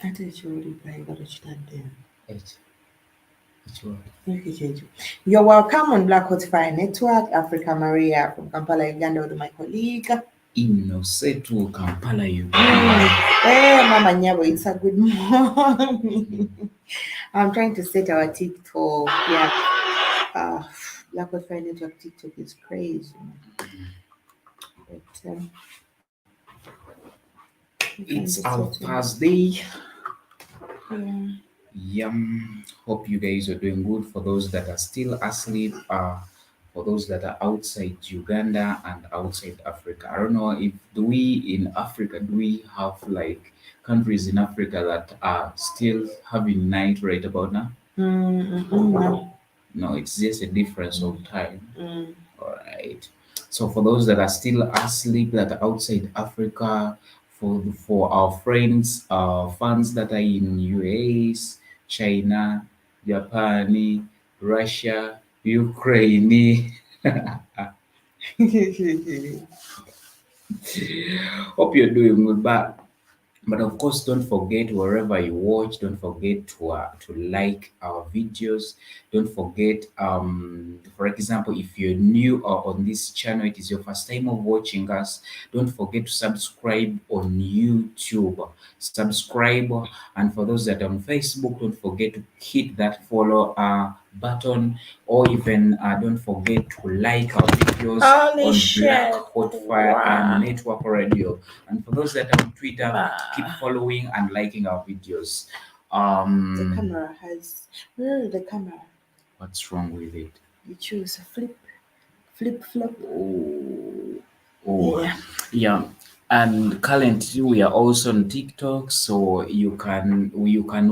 I thought you already playing, got it done there. H. H what? Okay, Jeju. You're welcome on Black Hot Fire Network, Africa Maria from Kampala, Uganda, with my colleague. INNOSSETU Kampala, Mm. Uganda. Hey, Mama Nyabo, it's a good morning. I'm trying to set our TikTok. Yeah. Uh, Black Hot Fire Network TikTok is crazy. But we can just It's set our it. Thursday. Yeah. Yum. Hope you guys are doing good. For those that are still asleep, for those that are outside Uganda and outside Africa. I don't know if do we in Africa do we have like countries in Africa that are still having night right about now? No. No, it's just a difference of time. Mm. All right. So for those that are still asleep, that are outside Africa, for our friends, fans that are in US, China, Japan, Russia, Ukraine. Hope you're doing good. But of course, don't forget wherever you watch, don't forget to like our videos. Don't forget, for example, if you're new on this channel, it is your first time of watching us. Don't forget to subscribe on YouTube. Subscribe, and for those that are on Facebook, don't forget to hit that follow button, or even don't forget to like our videos Holy on Black shit. Hot Fire Wow. Network Radio. And for those that are on Twitter, keep Wow. following and liking our videos. The Um, camera has. Where is the camera? what's wrong with it? You choose flip, flop. Oh, oh, Yeah. yeah. And currently, we are also on TikTok, so you can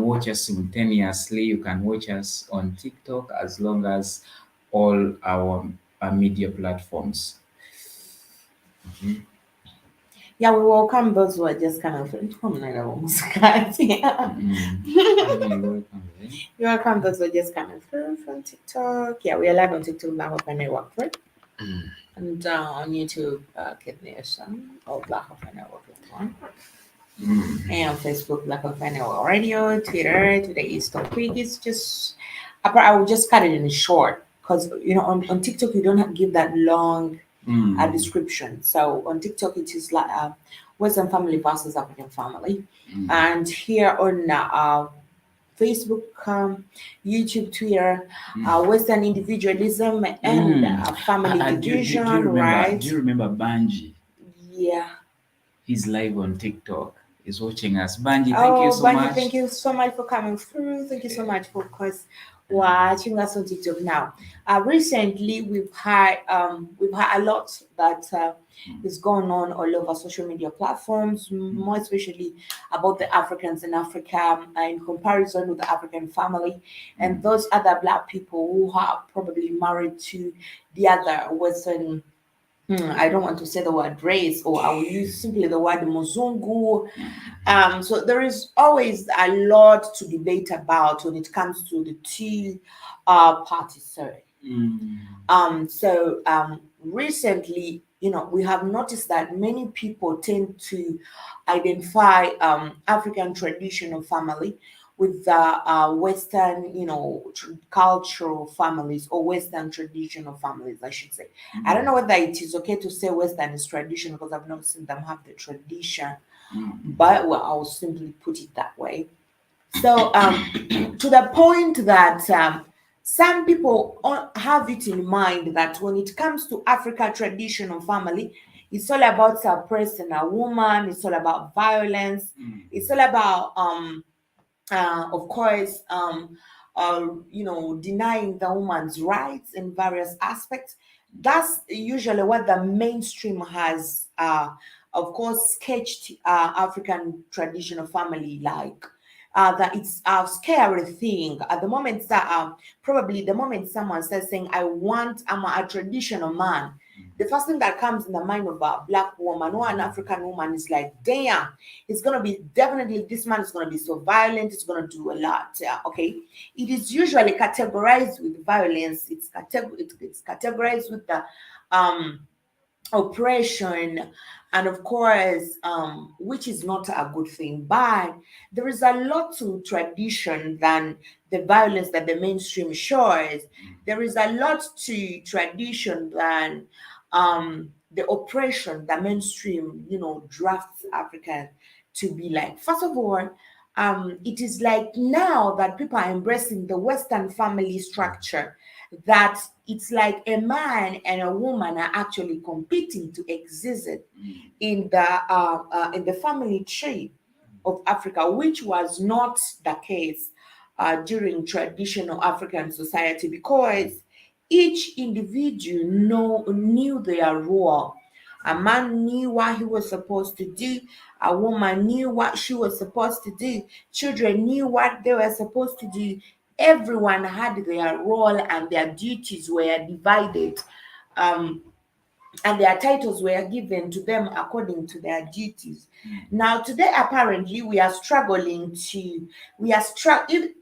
watch us simultaneously. You can watch us on TikTok as long as all our media platforms. Mhm. Yeah, we welcome those who are just kind of come na almost yeah. Mm. You're welcome, eh? You welcome those who are just coming through from TikTok. Yeah, we are live on TikTok, Black Hawk Network, right? Mm. And on YouTube, Kid Nation or Black Hawk Network one. Mm. And on Facebook, Black Hawk Network Radio, Twitter. Today's topic is just, I will just cut it in short because on TikTok you don't give that long Mm. description. So on TikTok, it is like Western family versus African family, Mm. and here on Facebook, YouTube, Twitter, Mm. Western individualism and Mm. family Do you division, remember? Do right? you remember Banji? Yeah. He's live on TikTok. He's watching us. Banji, thank you Oh, so Bunny, much. thank you so much for coming through. Thank you so much for, of course, watching us on TikTok. Now, recently we've had a lot that is going on all over social media platforms, more especially about the Africans in Africa in comparison with the African family and Mm. those other Black people who are probably married to the other Western. I don't want to say the word race, or I will use simply the word Muzungu. So there is always a lot to debate about when it comes to the two parties. Sorry. Mm. Recently, we have noticed that many people tend to identify African traditional family with the Western, cultural families or Western traditional families, I should say. I don't Mm. know whether it is okay to say Western is tradition because I've not seen them have the tradition, Mm. but well, I'll simply put it that way. So, to the point that some people have it in mind that when it comes to Africa traditional family, it's all about suppressing a woman, it's all about violence, Mm. it's all about, of course, denying the woman's rights in various aspects. That's usually what the mainstream has, of course, sketched African traditional family like. That it's a scary thing at the moment that probably the moment someone says saying I want I'm a traditional man, the first thing that comes in the mind of a Black woman or an African woman is like, damn, it's gonna be definitely this man is gonna be so violent, it's gonna do a lot. Okay, it is usually categorized with violence. It's categorized with the um oppression, and of course, which is not a good thing. But there is a lot to tradition than the violence that the mainstream shows. There is a lot to tradition than the oppression that mainstream, drafts African to be like. First of all, it is like now that people are embracing the Western family structure, that it's like a man and a woman are actually competing to exist in the family tree of Africa, which was not the case during traditional African society, because each individual knew their role. A man knew what he was supposed to do. A woman knew what she was supposed to do. Children knew what they were supposed to do. Everyone had their role and their duties were divided. Um, and their titles were given to them according to their duties. Now, today, apparently, if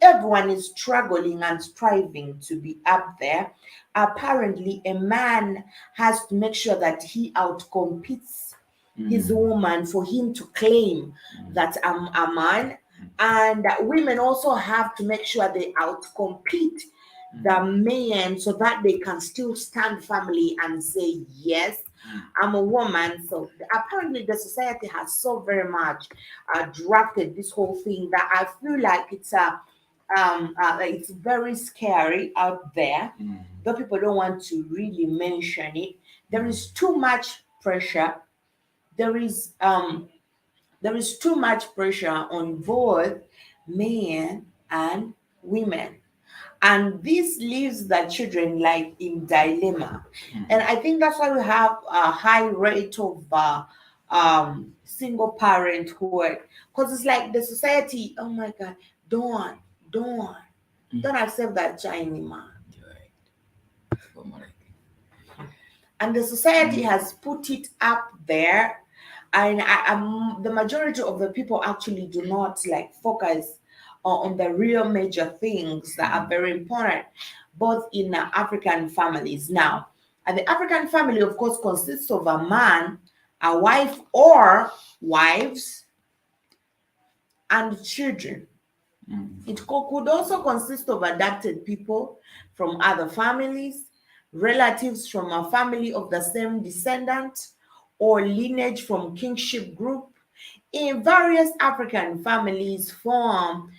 everyone is struggling and striving to be up there, apparently, a man has to make sure that he outcompetes his woman for him to claim that I'm a man. And that women also have to make sure they outcompete the men so that they can still stand family and say, yes, I'm a woman. So apparently, the society has so very much drafted this whole thing that I feel like it's very scary out there, though people don't want to really mention it. There is too much pressure. There is um, there is too much pressure on both men and women, and this leaves the children like in dilemma. And I think that's why we have a high rate of single parenthood, because it's like the society, oh my god, don't don't don't accept that Chinese man. And the society has put it up there, and the majority of the people actually do not like focus on the real major things that are very important, both in African families. Now, and the African family, of course, consists of a man, a wife or wives, and children. It could also consist of adopted people from other families, relatives from a family of the same descendant, or lineage from kinship group. In various African families form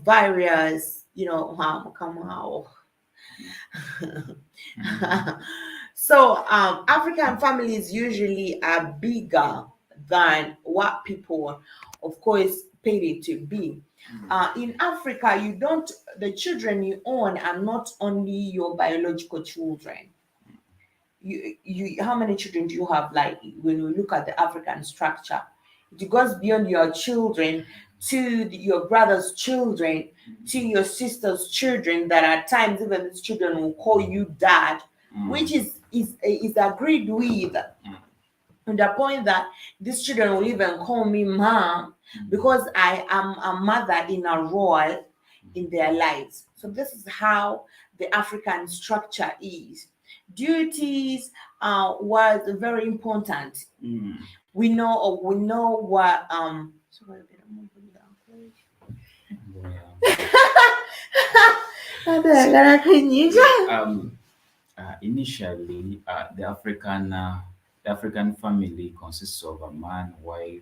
various, come out. So African families usually are bigger than what people, of course, paid it to be. In Africa, the children you own are not only your biological children. How many children do you have? Like when you look at the African structure, it goes beyond your children to your brother's children, to your sister's children. That at times even these children will call you dad, which is agreed with. To the point that these children will even call me mom, because I am a mother in a role in their lives. So this is how the African structure is. Duties was very important. We know what sorry, I'm gonna put it down, please. um, Initially, the African family consists of a man, wife,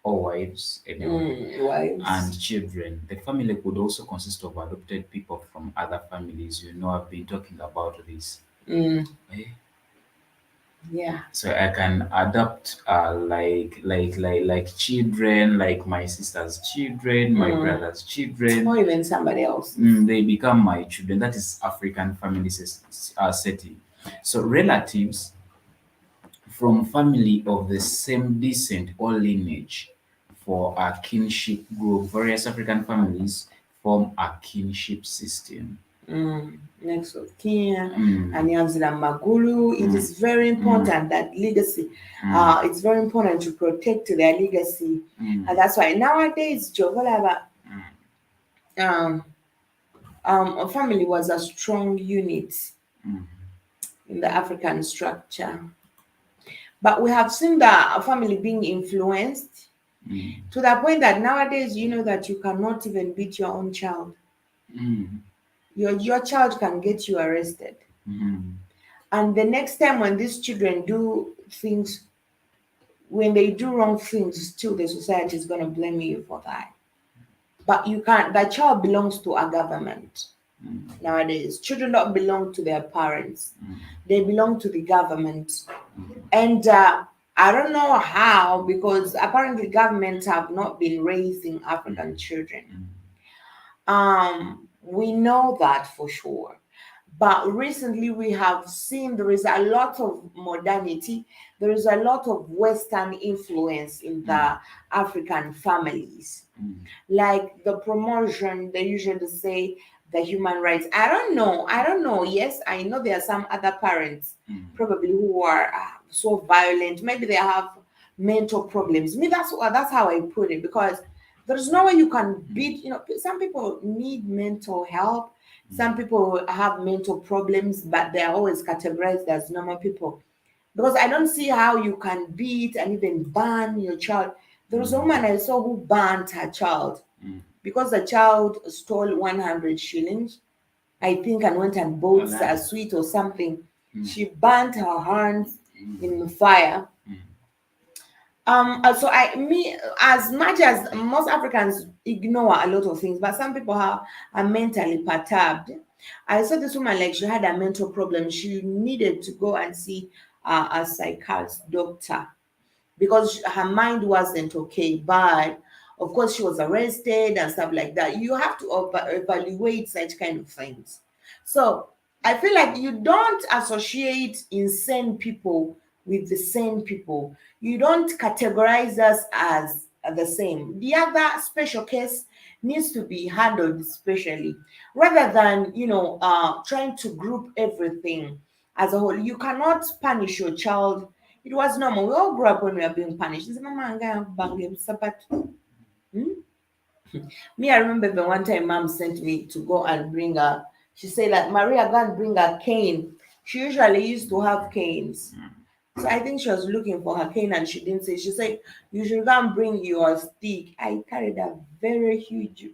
or wives, anyway, and Wives. children. The family could also consist of adopted people from other families. I've been talking about this. Eh? Yeah. So I can adopt like children, like my sister's children, my brother's children. Or even somebody else. They become my children. That is African family setting. So relatives from family of the same descent or lineage for a kinship group. Various African families form a kinship system. Next of kin, and Yanzila Magulu. It is very important that legacy. It's very important to protect their legacy, and that's why nowadays, Jovolaba, a family was a strong unit in the African structure. But we have seen the family being influenced Mm. to the point that nowadays you know that you cannot even beat your own child. Mm. Your child can get you arrested. Mm. And the next time when these children do things, when they do wrong things, still the society is gonna blame you for that. But you can't, the child belongs to a government. Mm. Nowadays, children don't belong to their parents. Mm. They belong to the government. Mm. And I don't know how, because apparently governments have not been raising African children. Mm. We know that for sure. But recently we have seen there is a lot of modernity, there is a lot of Western influence in Mm. the African families. Mm. Like the promotion, they usually say the human rights. I don't know. Yes, I know there are some other parents Mm. probably who are so violent. Maybe they have mental problems. Me, that's how I put it, because there's no way you can beat. Some people need mental help. Some people have mental problems, but they are always categorized as normal people. Because I don't see how you can beat and even ban your child. There was a woman I saw who banned her child Mm. because the child stole 100 shillings, I think, and went and bought a Wallahi. sweet or something. Mm. She burnt her hands Mm. in the fire. Mm. So as much as most Africans ignore a lot of things, but some people are mentally perturbed. I saw this woman, like, she had a mental problem. She needed to go and see a psychiatrist doctor because her mind wasn't okay. But of course, she was arrested and stuff like that. You have to evaluate such kind of things. So I feel like you don't associate insane people with the same people. You don't categorize us as the same. The other special case needs to be handled specially rather than trying to group everything as a whole. You cannot punish your child. It was normal. We all grew up when we are being punished. This mama anga bang him sapat. Hmm? Me, I remember the one time mom sent me to go and bring a. She said that Maria, go and bring a cane. She usually used to have canes. So I think she was looking for her cane and she didn't say. She said, you should go and bring your stick. I carried a very huge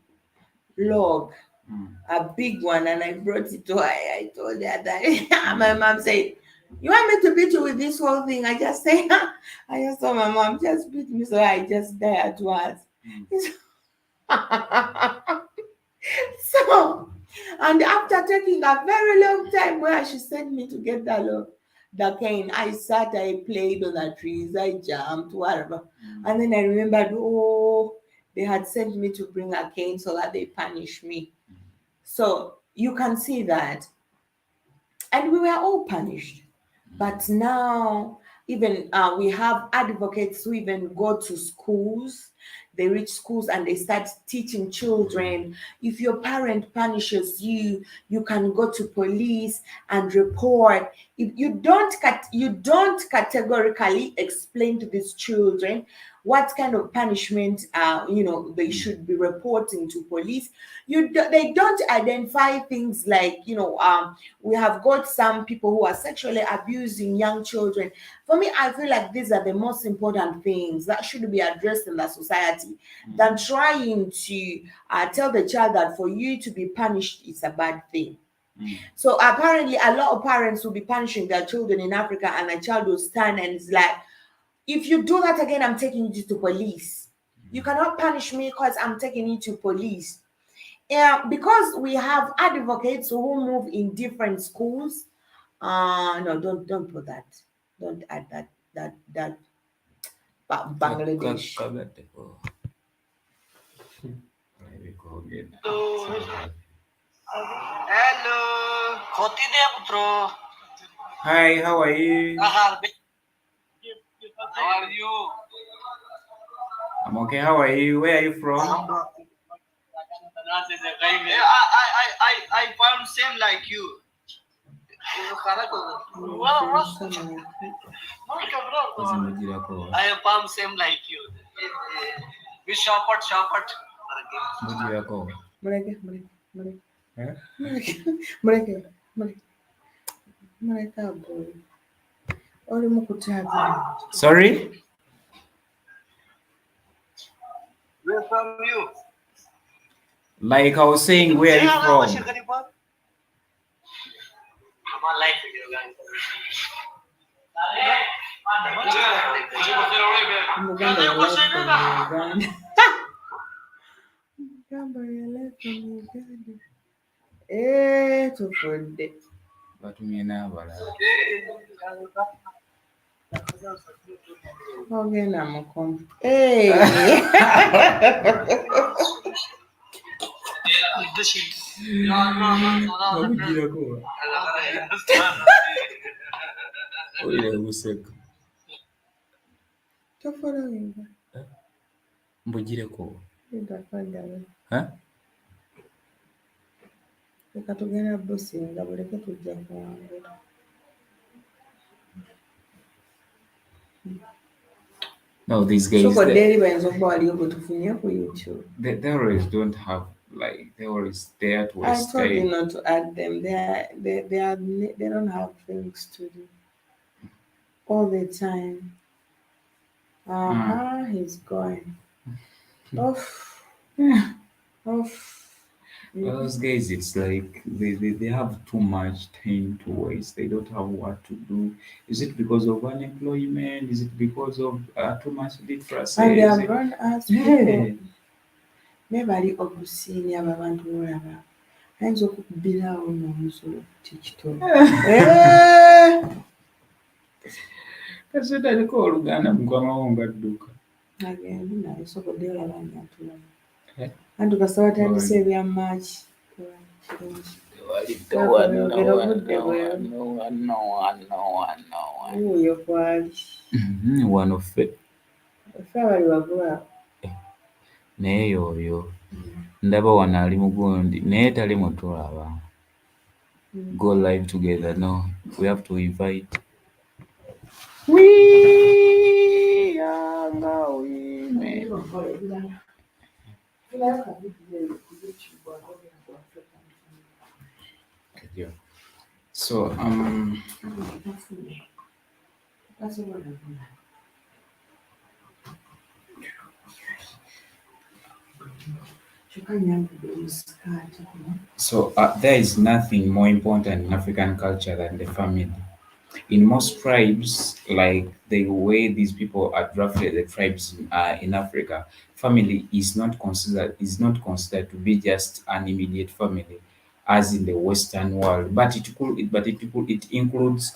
log, Mm. a big one, and I brought it to her. I told her that. My mom said, you want me to beat you with this whole thing? I just say, I just told my mom, just beat me so I just die at once. Mm. So, and after taking a very long time where she sent me to get the cane, I sat, I played on the trees, I jumped, whatever. And then I remembered, oh, they had sent me to bring a cane so that they punish me. So you can see that. And we were all punished. But now, even we have advocates who even go to schools. They reach schools and they start teaching children. If your parent punishes you, you can go to police and report. If you don't categorically explain to these children what kind of punishment they should be reporting to police. They don't identify things like we have got some people who are sexually abusing young children. For me, I feel like these are the most important things that should be addressed in the society than trying to tell the child that for you to be punished is a bad thing. Mm. So apparently, a lot of parents will be punishing their children in Africa, and a child will stand and is like, if you do that again, I'm taking you to police. You cannot punish me because I'm taking you to police. Yeah, because we have advocates who move in different schools. No, don't put that. Don't add that Bangladesh. Kagate. Oh, there we go again. Hello. Khoti de putro. Hi, how are you? How are you? I'm okay. How are you? Where are you from? I found same like you. I found same like you. We shopper. Muji yako. Mereka, mereka, Eh? mereka, mereka, mereka, mereka, boy. Oli mu kutaaga. Sorry? Where from you? Like I was saying, where are you from? Mugamba your life from Uganda. Mugamba your life from Uganda. Tufudde. Batumye n'abalala. Ogenda mukomo. Bakugirako wa? Oyina guseka. Tofolowinga. Mbugireko wa? Ndakwaddayo. Leka tugenda businga buleke tujja kuwangula. No, these guys, Sokodde eri bayinza okuba waliyo gwe tufunye ku YouTube. they always don't have, like, they always there to I told you stay. not to add them. They don't have things to do all the time. He's going. Off. Those guys, it's like they have too much time to waste. They don't have what to do. Is it because of unemployment? Is it because of too much literacy? And they Is have it- run us Yeah. people. Nebali obusiini abo abantu olaba ayinza okukubirawo n'omusolo ku TikTok. Kasita aliko oluganda mukamawo ngadduka. Agende naye sokodde olaba nyatulaba. Eh? Anti kasita batandise ebya March. Kirungi. Wuuyo kwali. Wano ffe Ffe abali wagula. naye y'oyo ndaba wano ali mugundi naye tali mutulaba. Go live together. No, we have to invite. We are women. Yeah. So there is nothing more important in African culture than the family. In most tribes, like the way these people are drafted, the tribes in Africa, family is not considered to be just an immediate family, as in the Western world. But it includes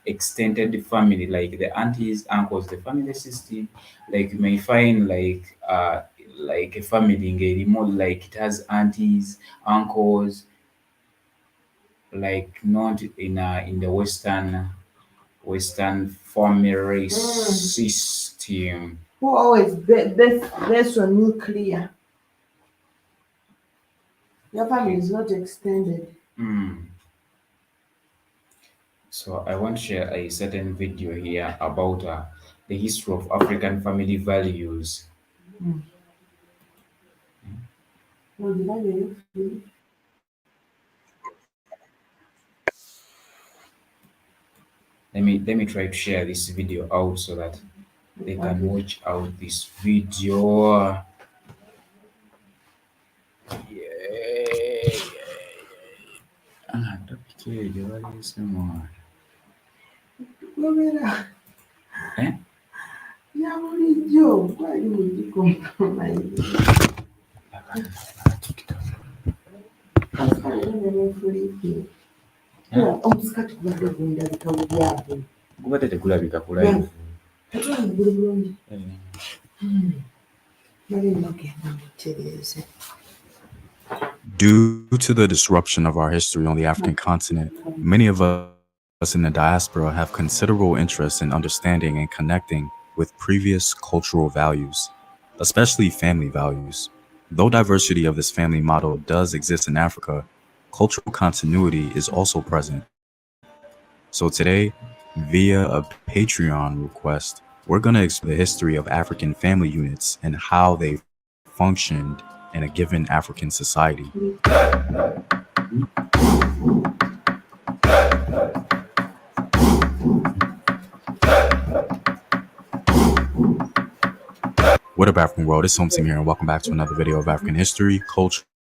extended family, like the aunties, uncles, the family system. Like you may find like a family in a remote, like it has aunties, uncles, like not in the Western family system. Who always based on nuclear. Your family is not extended. So I want to share a certain video here about the history of African family values. Let me try to share this video out so that they can watch out this video. Eh? Gubadde tegulabika ku live. Due to the disruption of our history on the African continent, many of us in the diaspora have considerable interest in understanding and connecting with previous cultural values, especially family values. Though diversity of this family model does exist in Africa, cultural continuity is also present. So today, via a Patreon request, we're going to explore the history of African family units and how they functioned in a given African society. What up, African world? It's Home Team here, and welcome back to another video of African history, culture, and society. Today, we're going to be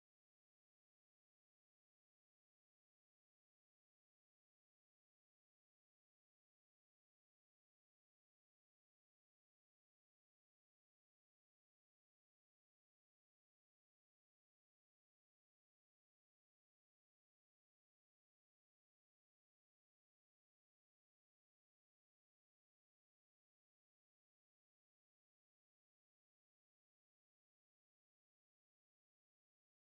discussing African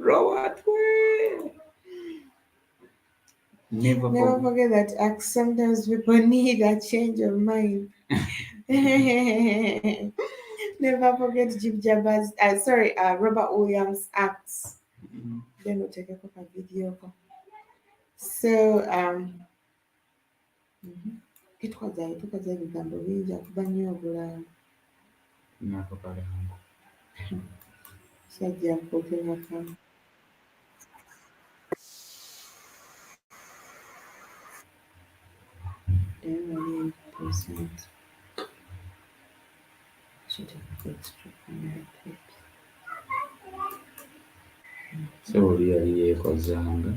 Robert way. Never Never forget. forget that sometimes people need a change of mind. Never forget Jim Jabbar's, Robert Williams' acts. Then we'll take a couple of video. So, tukoze ebigambo bingi akuba nnyo obulala Nakakalango. sajja kwogera then wali percent should have extra clip. So yali yeekozanga.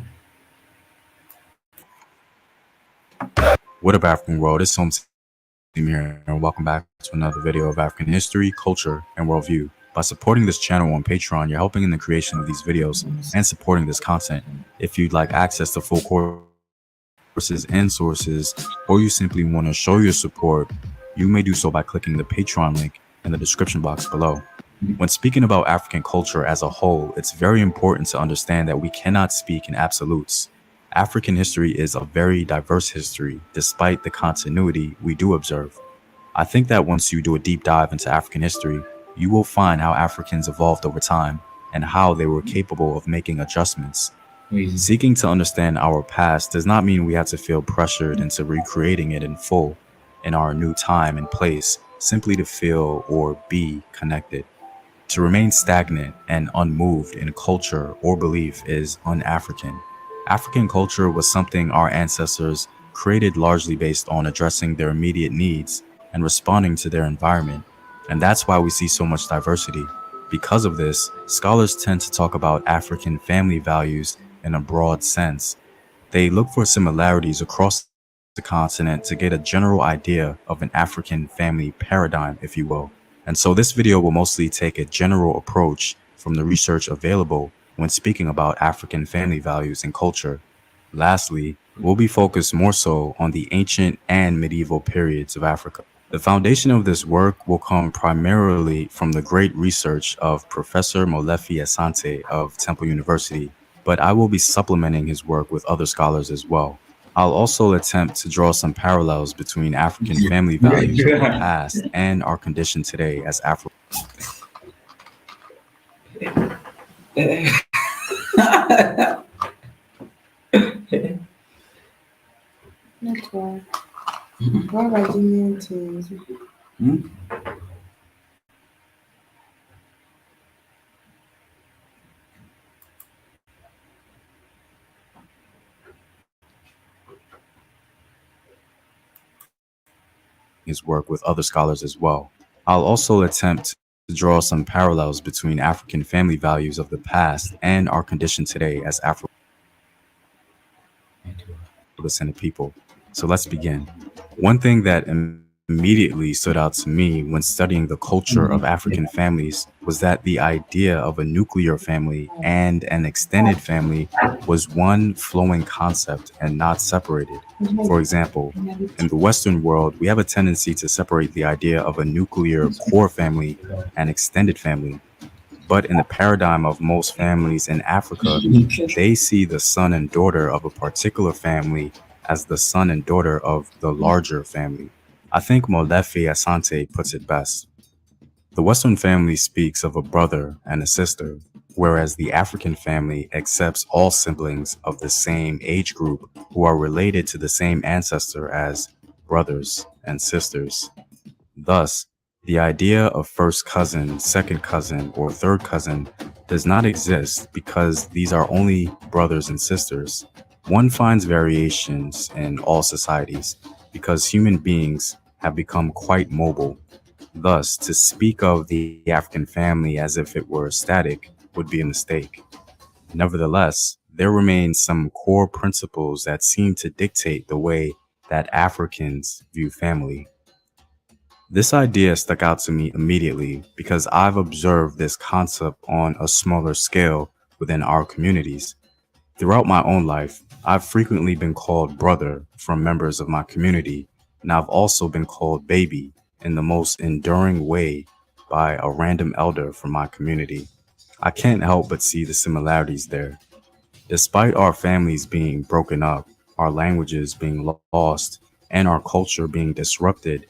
What up, African world? It's Home Team here, and welcome back to another video of African history, culture, and worldview. By supporting this channel on Patreon, you're helping in the creation of these videos and supporting this content. If you'd like access to full courses and sources, or you simply want to show your support, you may do so by clicking the Patreon link in the description box below. When speaking about African culture as a whole, it's very important to understand that we cannot speak in absolutes. African history is a very diverse history, despite the continuity we do observe. I think that once you do a deep dive into African history, you will find how Africans evolved over time and how they were capable of making adjustments. Seeking to understand our past does not mean we have to feel pressured into recreating it in full in our new time and place, simply to feel or be connected. To remain stagnant and unmoved in culture or belief is un-African. African culture was something our ancestors created largely based on addressing their immediate needs and responding to their environment. And that's why we see so much diversity. Because of this, scholars tend to talk about African family values in a broad sense. They look for similarities across the continent to get a general idea of an African family paradigm, if you will. And so this video will mostly take a general approach from the research available when speaking about African family values and culture. Lastly, we'll be focused more so on the ancient and medieval periods of Africa. The foundation of this work will come primarily from the great research of Professor Molefi Asante of Temple University, but I will be supplementing his work with other scholars as well. I'll also attempt to draw some parallels between African family values of the past and our condition today as Afro. Network. Waba ginyenti. His work with other scholars as well. I'll also attempt to draw some parallels between African family values of the past and our condition today as Afro-descended people. So let's begin. One thing that immediately stood out to me when studying the culture of African families was that the idea of a nuclear family and an extended family was one flowing concept and not separated. For example, in the Western world, we have a tendency to separate the idea of a nuclear core family and extended family. But in the paradigm of most families in Africa, they see the son and daughter of a particular family as the son and daughter of the larger family. I think Molefi Asante puts it best. The Western family speaks of a brother and a sister, whereas the African family accepts all siblings of the same age group who are related to the same ancestor as brothers and sisters. Thus, the idea of first cousin, second cousin, or third cousin does not exist because these are only brothers and sisters. One finds variations in all societies because human beings have become quite mobile. Thus, to speak of the African family as if it were static would be a mistake. Nevertheless, there remain some core principles that seem to dictate the way that Africans view family. This idea stuck out to me immediately because I've observed this concept on a smaller scale within our communities. Throughout my own life, I've frequently been called brother from members of my community, and I've also been called baby in the most enduring way by a random elder from my community. I can't help but see the similarities there. Despite our families being broken up, our languages being lost, and our culture being disrupted,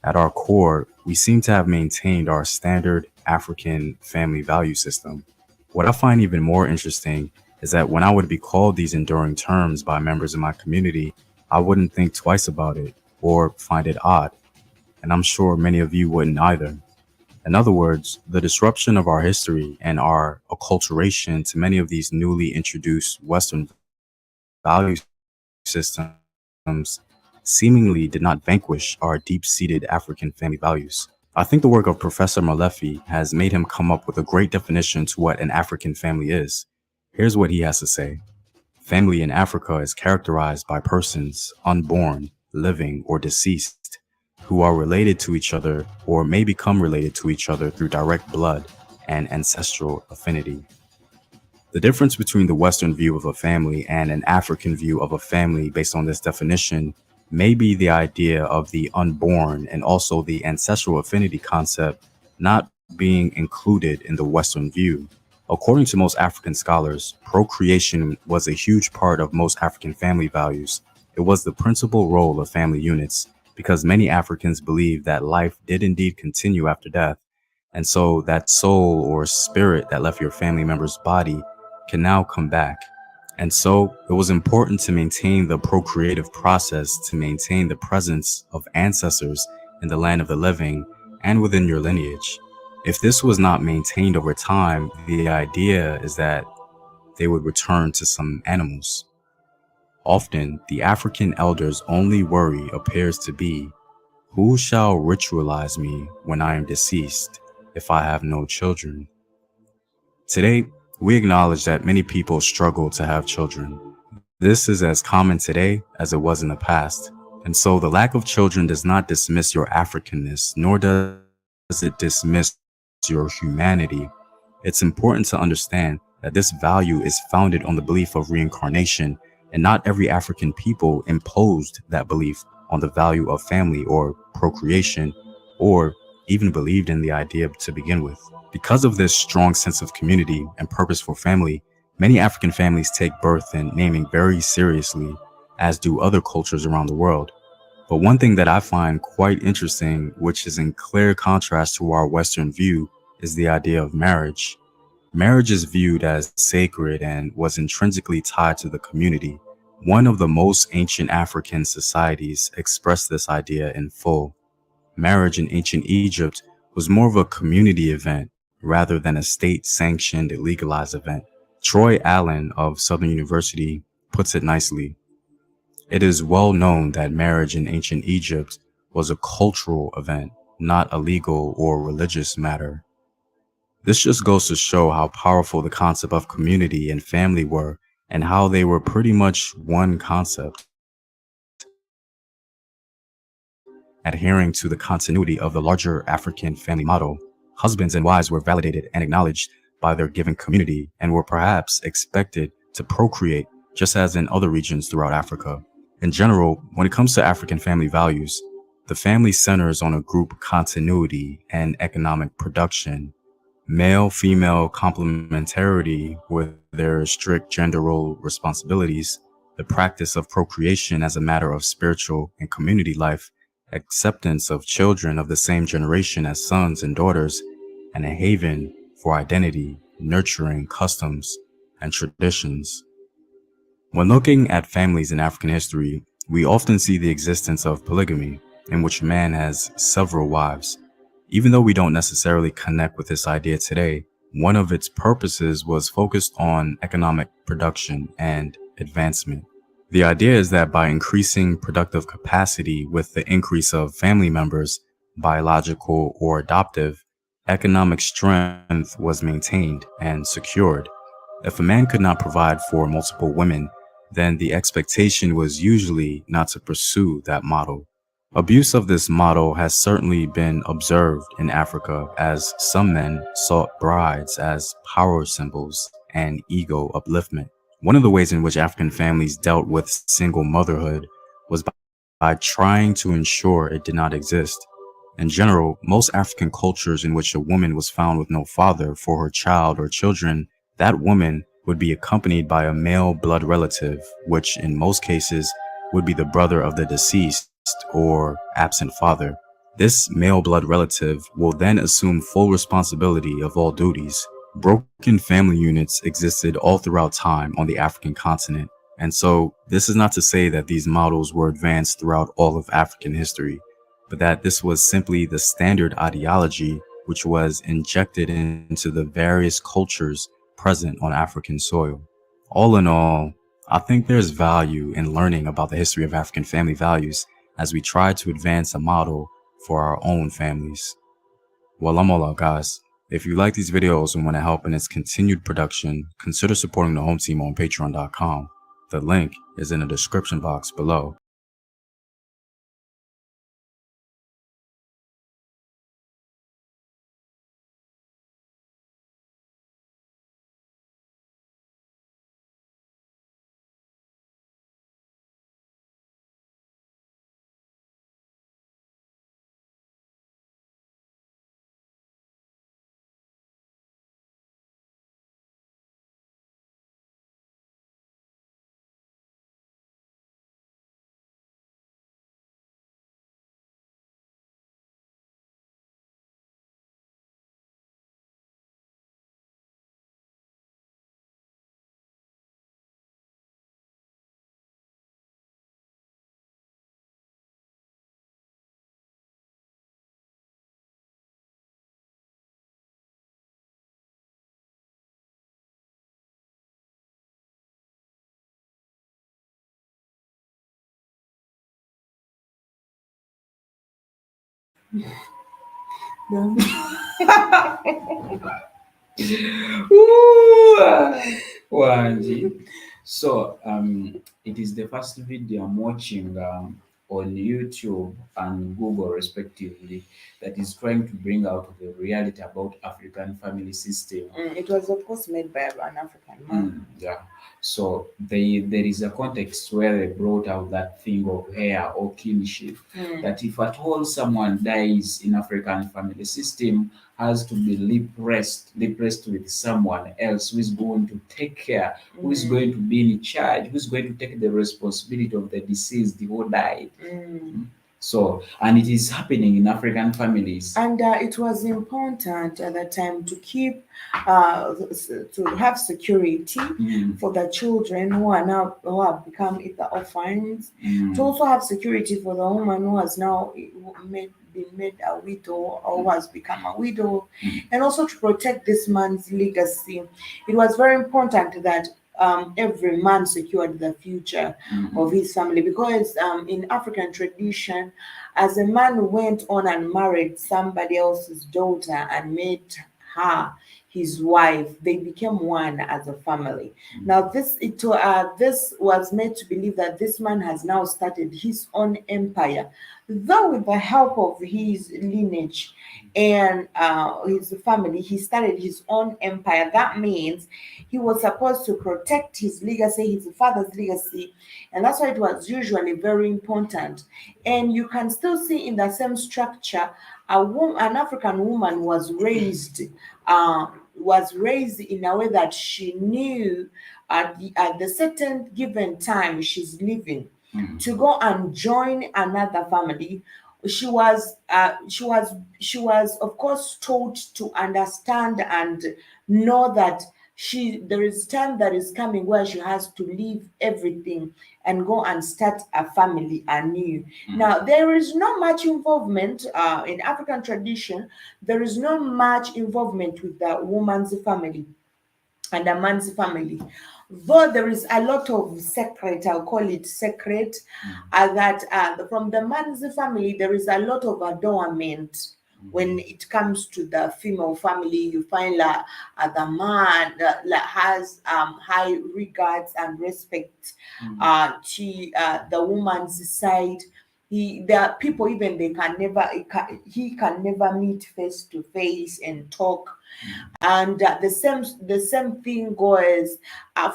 at our core, we seem to have maintained our standard African family value system. What I find even more interesting is that when I would be called these enduring terms by members of my community, I wouldn't think twice about it or find it odd. And I'm sure many of you wouldn't either. In other words, the disruption of our history and our acculturation to many of these newly introduced Western value systems seemingly did not vanquish our deep seated African family values. I think the work of Professor Malefi has made him come up with a great definition to what an African family is. Here's what he has to say. Family in Africa is characterized by persons unborn, living, or deceased who are related to each other or may become related to each other through direct blood and ancestral affinity. The difference between the Western view of a family and an African view of a family based on this definition may be the idea of the unborn and also the ancestral affinity concept not being included in the Western view. According to most African scholars, procreation was a huge part of most African family values. It was the principal role of family units because many Africans believed that life did indeed continue after death. And so that soul or spirit that left your family member's body can now come back. And so it was important to maintain the procreative process to maintain the presence of ancestors in the land of the living and within your lineage. If this was not maintained over time, the idea is that they would return to some animals. Often, the African elders' only worry appears to be, who shall ritualize me when I am deceased if I have no children? Today, we acknowledge that many people struggle to have children. This is as common today as it was in the past. And so the lack of children does not dismiss your Africanness, nor does it dismiss your humanity. It's important to understand that this value is founded on the belief of reincarnation, and not every African people imposed that belief on the value of family or procreation, or even believed in the idea to begin with. Because of this strong sense of community and purpose for family, many African families take birth and naming very seriously, as do other cultures around the world. But one thing that I find quite interesting, which is in clear contrast to our Western view, is the idea of marriage. Marriage is viewed as sacred and was intrinsically tied to the community. One of the most ancient African societies expressed this idea in full. Marriage in ancient Egypt was more of a community event rather than a state sanctioned legalized event. Troy Allen of Southern University puts it nicely. It is well known that marriage in ancient Egypt was a cultural event, not a legal or religious matter. This just goes to show how powerful the concept of community and family were, and how they were pretty much one concept, adhering to the continuity of the larger African family model. Husbands and wives were validated and acknowledged by their given community and were perhaps expected to procreate just as in other regions throughout Africa. In general, when it comes to African family values, the family centers on a group continuity and economic production, male female complementarity with their strict gender role responsibilities, the practice of procreation as a matter of spiritual and community life, acceptance of children of the same generation as sons and daughters, and a haven for identity, nurturing customs and traditions. When looking at families in African history, we often see the existence of polygamy, in which a man has several wives. Even though we don't necessarily connect with this idea today, one of its purposes was focused on economic production and advancement. The idea is that by increasing productive capacity with the increase of family members, biological or adoptive, economic strength was maintained and secured. If a man could not provide for multiple women, then the expectation was usually not to pursue that model. Abuse of this model has certainly been observed in Africa, as some men sought brides as power symbols and ego upliftment. One of the ways in which African families dealt with single motherhood was by trying to ensure it did not exist. In general, most African cultures in which a woman was found with no father for her child or children, that woman would be accompanied by a male blood relative, which in most cases would be the brother of the deceased or absent father. This male blood relative will then assume full responsibility of all duties. Broken family units existed all throughout time on the African continent, and so this is not to say that these models were advanced throughout all of African history, but that this was simply the standard ideology which was injected into the various cultures present on African soil. All in all, I think there's value in learning about the history of African family values as we try to advance a model for our own families. Well, I'm all out, guys. If you like these videos and want to help in its continued production, consider supporting the home team on patreon.com. The link is in the description box below. Wanji. So it is the first video I'm watching on YouTube and Google respectively that is trying to bring out the reality about African family system. It was, of course, made by an African man. Yeah. So there is a context where they brought out that thing of hair or kinship, that if at all someone dies in African family system, has to be replaced with someone else who is going to take care, who is going to be in charge, who is going to take the responsibility of the deceased who died. So, and it is happening in African families. And it was important at that time to keep, to have security for the children who have become either orphans, to also have security for the woman who has now been made a widow or who has become a widow, and also to protect this man's legacy. It was very important that every man secured the future of his family, because in African tradition, as a man went on and married somebody else's daughter and made her his wife, they became one as a family. Now, this was made to believe that this man has now started his own empire, though with the help of his lineage and his family, he started his own empire. That means he was supposed to protect his legacy, his father's legacy, and that's why it was usually very important. And you can still see in the same structure, an African woman was raised in a way that she knew at the certain given time she's living to go and join another family. She was of course taught to understand and know that there is time that is coming where she has to leave everything and go and start a family anew. Now, there is not much involvement in African tradition. There is not much involvement with the woman's family and a man's family. Though there is a lot of secret, I'll call it secret, that from the man's family, there is a lot of adornment. When it comes to the female family, you find the man has high regards and respect to the woman's side. There are people even he can never meet face to face and talk. And the same thing goes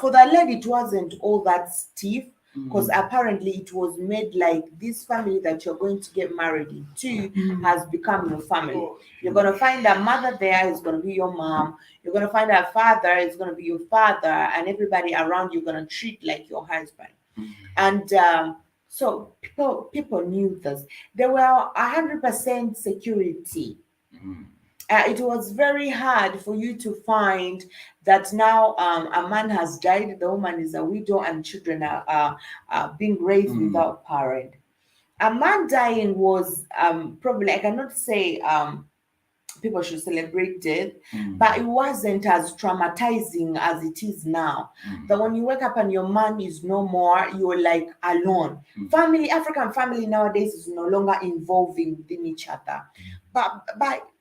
for the lady. It wasn't all that stiff. because apparently it was made like this family that you're going to get married into has become your family. You're going to find a mother there is going to be your mom. You're going to find a father is going to be your father, and everybody around you're going to treat like your husband. And so people knew this. There were 100% security. It was very hard for you to find that now a man has died, the woman is a widow, and children are being raised without parent. A man dying was probably, I cannot say people should celebrate death, but it wasn't as traumatizing as it is now. That when you wake up and your man is no more, you're like alone. Family, African family nowadays is no longer involving within each other. But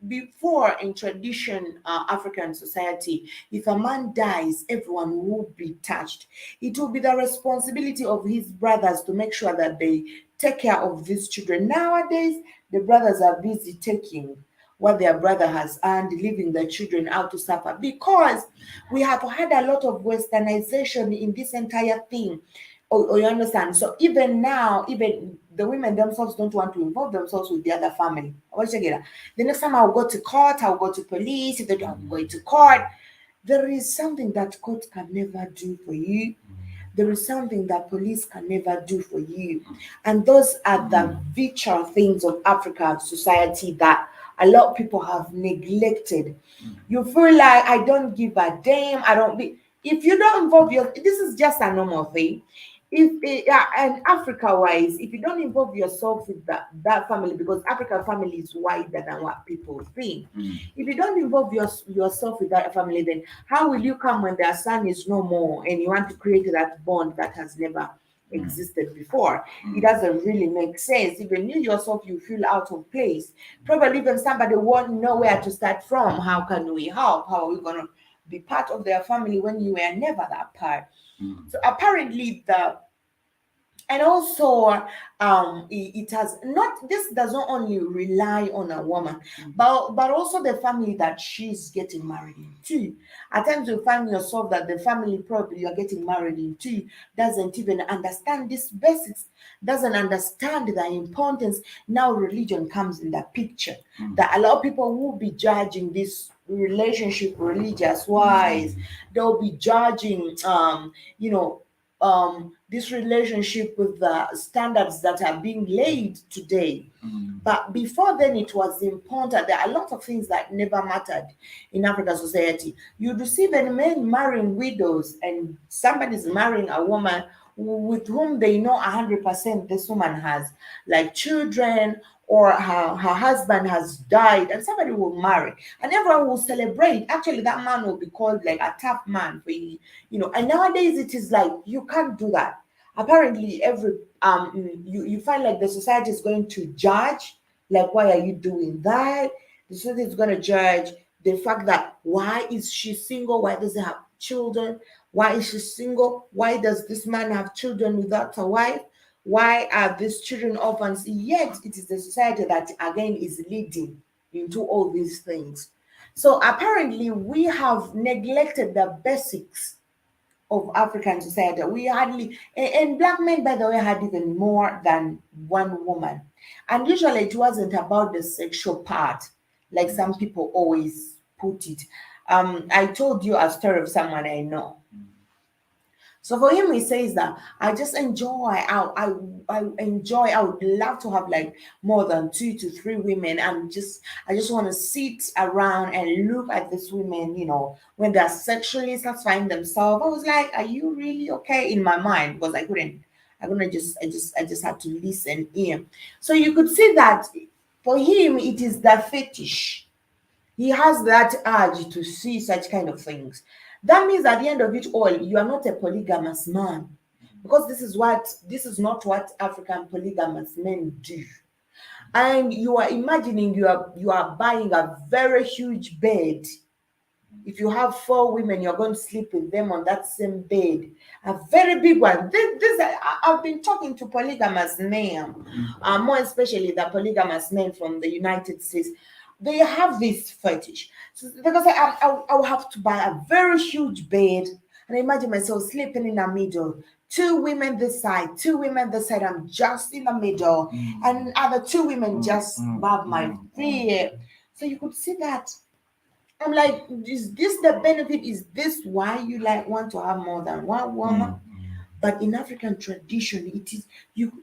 before in tradition African society, if a man dies, everyone will be touched. It will be the responsibility of his brothers to make sure that they take care of these children. Nowadays, the brothers are busy taking what their brother has earned, leaving the children out to suffer, because we have had a lot of westernization in this entire thing. Or you understand? So even now, even the women themselves don't want to involve themselves with the other family. The next time I'll go to court, I'll go to police. If they don't go to court, there is something that court can never do for you. There is something that police can never do for you. And those are the vital things of African society that a lot of people have neglected. You feel like I don't give a damn. I don't be. If you don't involve this is just a normal thing. And Africa wise, if you don't involve yourself with that family, because African family is wider than what people think. If you don't involve yourself with that family, then how will you come when their son is no more and you want to create that bond that has never existed before? It doesn't really make sense. Even you yourself, you feel out of place. Probably even somebody won't know where to start from. How can we help? How are we going to be part of their family when you were never that part? So apparently and also it has not, this doesn't only rely on a woman, but also the family that she's getting married into. At times you find yourself that the family probably you're getting married into doesn't even understand these basics, doesn't understand the importance. Now religion comes in the picture, that a lot of people will be judging this relationship religious wise. They'll be judging this relationship with the standards that are being laid today. But before then, it was important. There are a lot of things that never mattered in African society. You'd see the men marrying widows, and somebody's marrying a woman with whom they know 100% this woman has like children, or her husband has died, and somebody will marry and everyone will celebrate. Actually, that man will be called like a tough man for you. And nowadays it is like you can't do that. Apparently, every you find like the society is going to judge, like, why are you doing that? The society is going to judge the fact that why is she single? Why does he have children? Why is she single? Why does this man have children without a wife? Why are these children orphans? Yet it is the society that again is leading into all these things. So apparently we have neglected the basics of African society. We hardly, and black men, by the way, had even more than one woman. And usually it wasn't about the sexual part, like some people always put it. I told you a story of someone I know. So for him, he says that I just enjoy. I enjoy. I would love to have like more than 2 to 3 women, and I just want to sit around and look at these women. When they're sexually satisfying themselves. I was like, "Are you really okay?" In my mind, because I couldn't. I just had to listen in. So you could see that for him, it is the fetish. He has that urge to see such kind of things. That means at the end of it all, you are not a polygamous man, because this is not what African polygamous men do. And you are imagining you are buying a very huge bed. If you have 4 women, you're going to sleep with them on that same bed, a very big one. I've been talking to polygamous men, more especially the polygamous men from the United States. They have this fetish. So because I will have to buy a very huge bed, and I imagine myself sleeping in the middle, two women this side, two women this side. I'm just in the middle, and other two women just above my feet. So you could see that. I'm like, is this the benefit? Is this why you like want to have more than one woman? But in African tradition, it is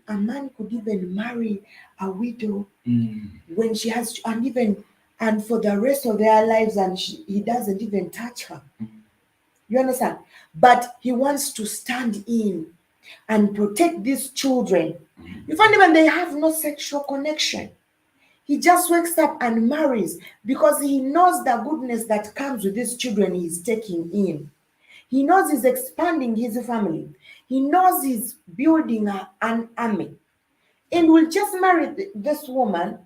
a man could even marry a widow when she has, and for the rest of their lives, and he doesn't even touch her. You understand? But he wants to stand in and protect these children. You find even they have no sexual connection. He just wakes up and marries because he knows the goodness that comes with these children he's taking in. He knows he's expanding his family. He knows he's building an army. And will just marry this woman,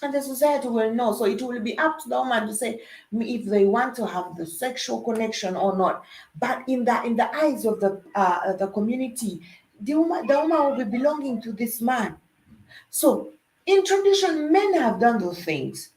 and the society will know. So it will be up to the woman to say if they want to have the sexual connection or not. But in the eyes of the community, the woman will be belonging to this man. So in tradition, men have done those things.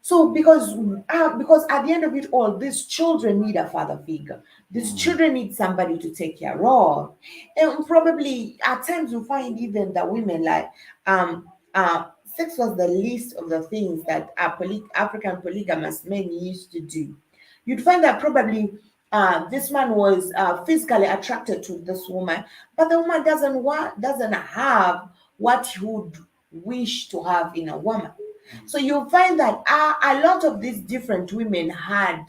So because at the end of it all, these children need a father figure. These children need somebody to take care of. And probably at times you find even the women like sex was the least of the things that African polygamous men used to do. You'd find that probably this man was physically attracted to this woman, but the woman doesn't have what he would wish to have in a woman. So you'll find that a lot of these different women had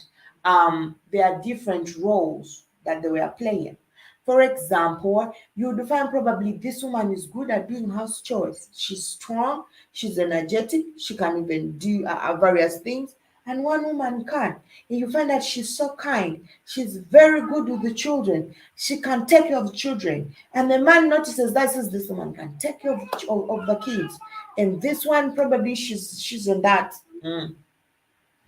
their different roles that they were playing. For example, you would find probably this woman is good at doing house chores. She's strong, she's energetic, she can even do various things. And one woman can. And you find that she's so kind. She's very good with the children. She can take care of the children. And the man notices that says this woman can take care of the kids. And this one probably she's in that.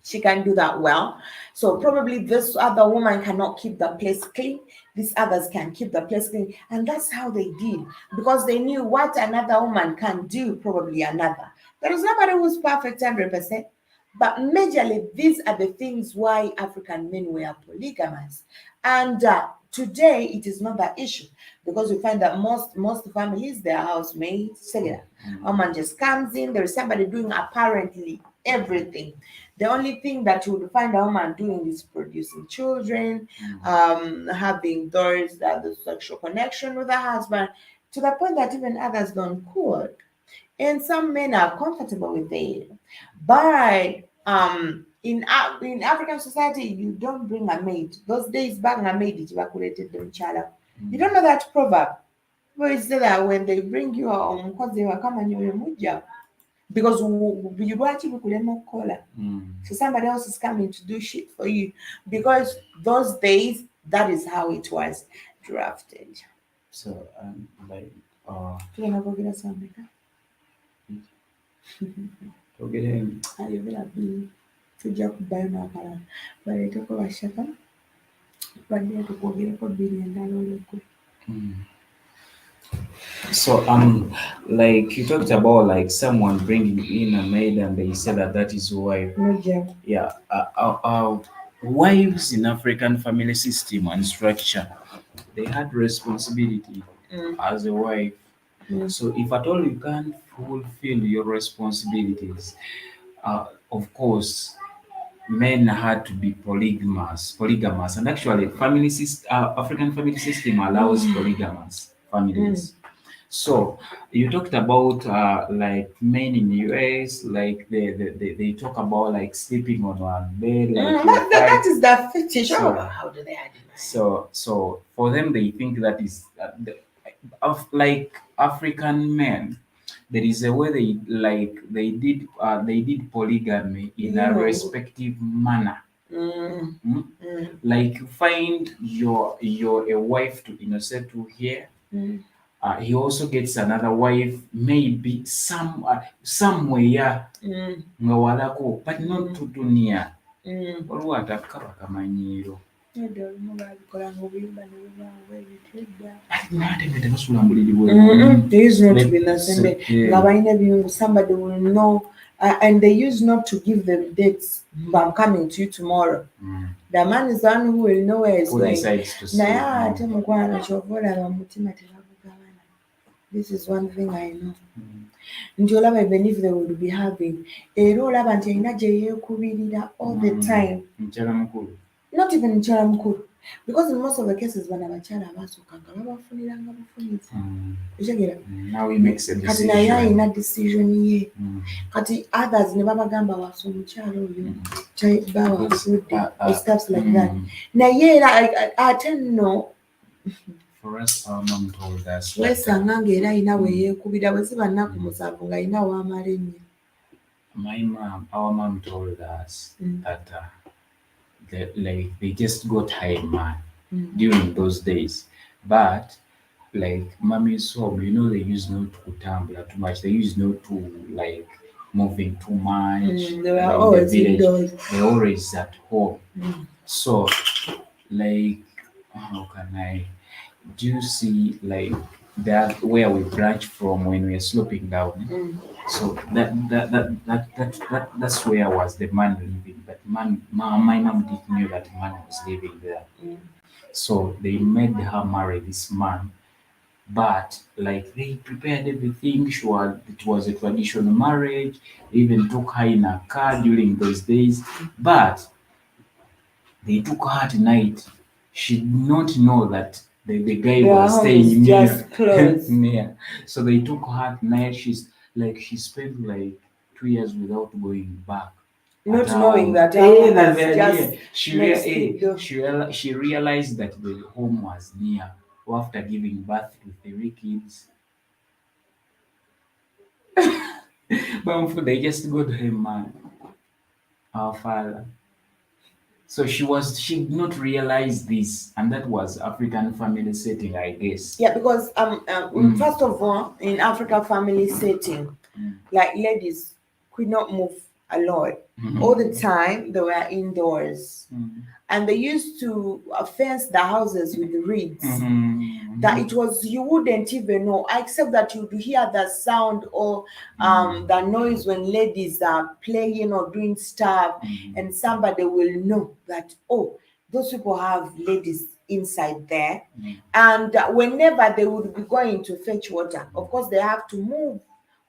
She can do that well. So probably this other woman cannot keep the place clean. These others can keep the place clean. And that's how they did. Because they knew what another woman can do, probably another. There is nobody who's perfect 100%. But majorly, these are the things why African men were polygamous. And today, it is not that issue. Because we find that most families, they are housemaids. A woman just comes in. There is somebody doing apparently everything. The only thing that you would find a woman doing is producing children, having the sexual connection with her husband, to the point that even others don't cook. And some men are comfortable with it. But in African society, you don't bring a maid. Those days, bang a maid, you don't know that proverb. Where say that when they bring you home, because they will come and you because you actually collar. So somebody else is coming to do shit for you. Because those days, that is how it was drafted. So like You're gonna go get us something. okay. Tujja kubbayo n'akalala baleeteko bashaka badde tukwogereko bbiri endala olekwe. So like you talked about like someone bringing in a maid and they said that is wife. Yeah. Wives in African family system and structure, they had responsibility as a wife. So if at all you can't fulfill your responsibilities, of course, men had to be polygamous, and actually, African family system allows polygamous families. So you talked about like men in the US, like they talk about like sleeping on one bed. Like that is the fetish. So, how do they add it? So for them, they think that is like African men. There is a way they did polygamy in a respective manner. Like you find you're a wife to INNOSSETU here. He also gets another wife, maybe somewhere nga walako, but not to dunia. Waliwo atakaba kamanyiiro. They use not to be the somebody will know, and they use not to give them dates. I'm coming to you tomorrow. The man is the one who will know where he's Who going. decides to Naye stay? ate mukwano kyova olaba omutima tebagugabana. This is one thing I know. Nti olaba even if they would be having, era olaba nti alina gye yeekubirira all the time. Mukyala mukulu. Not even mukyala mukulu. Because in most of the cases bano abakyala abasookanga babafuniranga bufunirizi. Okitegera? Now he makes a Kati naye decision. alina decision ye. Kati others ne babagamba wasa omukyala oyo bawafudde or stuff like that. Naye era ate nno For us, our mom told us that weesanga ng'era alina we yeekubira bwe ziba nnaku musanvu ng'alina w'amala ennyo. our mom told us that they just got hired man during those days, but like mommy's home, they use not to kutambula too much. They use not to like moving too much. They were in always the village. indoors. They're always at home. So like how can I? Do you see like that where we branch from when we are sloping down? So that's where was the man living. But my mom didn't know that man was living there. So they made her marry this man. But like they prepared everything. It was a traditional marriage. They even took her in a car during those days. But they took her at night. She did not know that the guy was staying near. So they took her at night. She spent like 2 years without going back. Not knowing that she realized that the home was near after giving birth to 3 kids. But they just got her man, our father. So she did not realize this, and that was African family setting, I guess. Yeah, because first of all, in African family setting, like ladies could not move a lot. All the time they were indoors. And they used to fence the houses with reeds. That it was, you wouldn't even know, except that you'd hear the sound or the noise when ladies are playing or doing stuff, and somebody will know that, oh, those people have ladies inside there. And whenever they would be going to fetch water, of course they have to move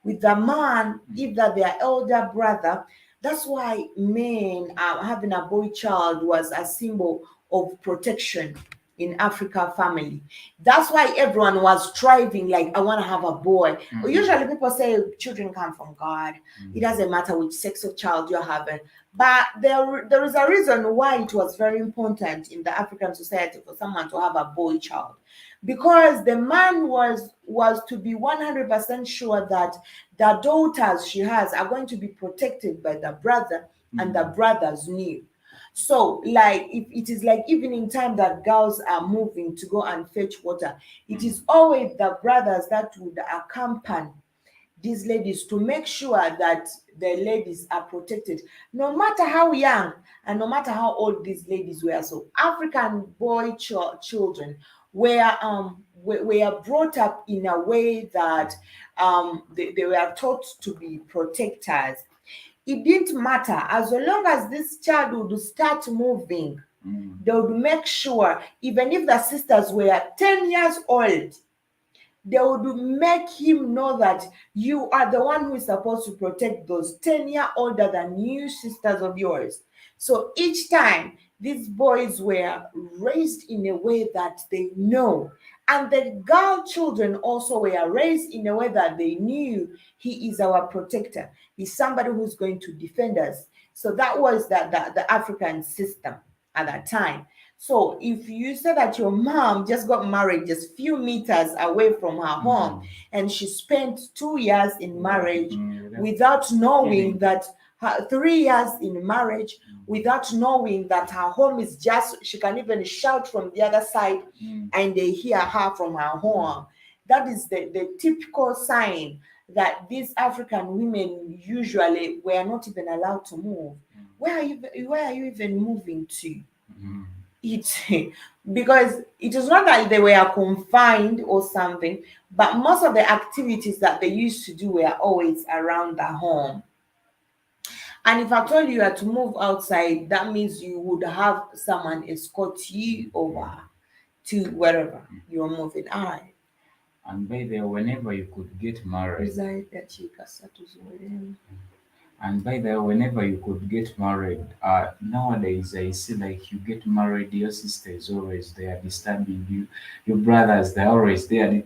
with the man, either their elder brother. That's why men having a boy child was a symbol of protection in Africa family. That's why everyone was striving, like, I want to have a boy. Usually people say children come from God. It doesn't matter which sex of child you're having. But there is a reason why it was very important in the African society for someone to have a boy child. Because the man was to be 100% sure that the daughters she has are going to be protected by the brother, and the brothers knew. So, like, if it is like evening time that girls are moving to go and fetch water, it is always the brothers that would accompany these ladies to make sure that the ladies are protected, no matter how young and no matter how old these ladies were. So African boy children were brought up in a way that they were taught to be protectors. It didn't matter, as long as this child would start moving, they would make sure, even if the sisters were 10 years old, they would make him know that you are the one who is supposed to protect those 10 years older than you sisters of yours. So each time, these boys were raised in a way that they know. And the girl children also were raised in a way that they knew he is our protector. He's somebody who's going to defend us. So that was the African system at that time. So if you say that your mom just got married just few meters away from her home, and she spent 2 years in marriage without knowing that 3 years in marriage, without knowing that her home is just, she can even shout from the other side and they hear her from her home. That is the typical sign that these African women usually were not even allowed to move. Where are you even moving to? Because it is not that they were confined or something, but most of the activities that they used to do were always around the home. And if I told you had to move outside, that means you would have someone escort you over to wherever you're moving. All right. And by the way, whenever you could get married, and by the way, whenever you could get married, nowadays I see like you get married, your sister is always there disturbing you, your brothers they're always there.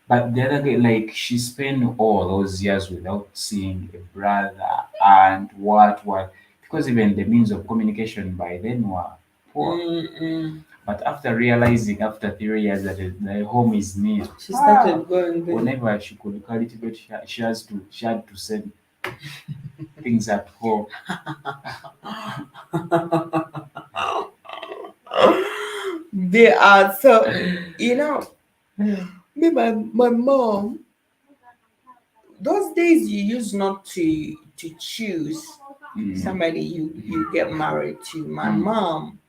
But the other guy, like she spent all those years without seeing a brother, and what because even the means of communication by then were poor. Mm-mm. But after realizing after 3 years that the home is near, She started going there. whenever she could cultivate, she had to send things at home. They are so, me, my mom, those days you used not to choose somebody you get married to. My mom,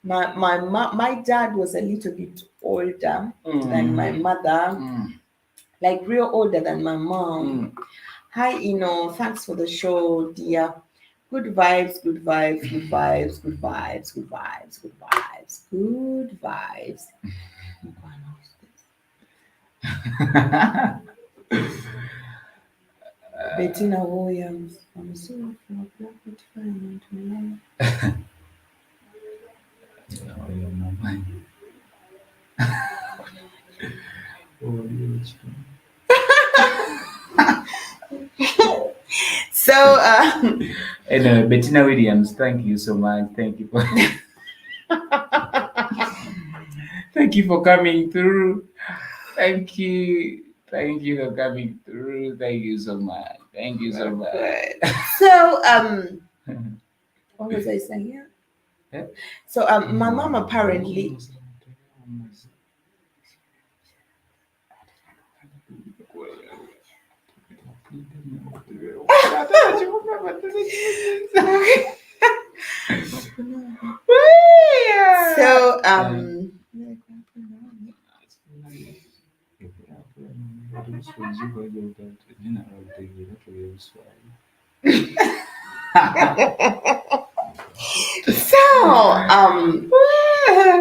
my dad was a little bit older than my mother, like real older than my mom. Hi, thanks for the show, dear. Good vibes, good vibes, good vibes, good vibes, good vibes, good vibes, good vibes. Bettina Williams, I'm sorry for black defining to my Oh, your mama. Oh, So, anyway, Bettina Williams, thank you so much. Thank you for thank you for coming through. Thank you. Thank you for coming through. Thank you so much. Thank you so much. so what was I saying here? Yeah. So my mom apparently so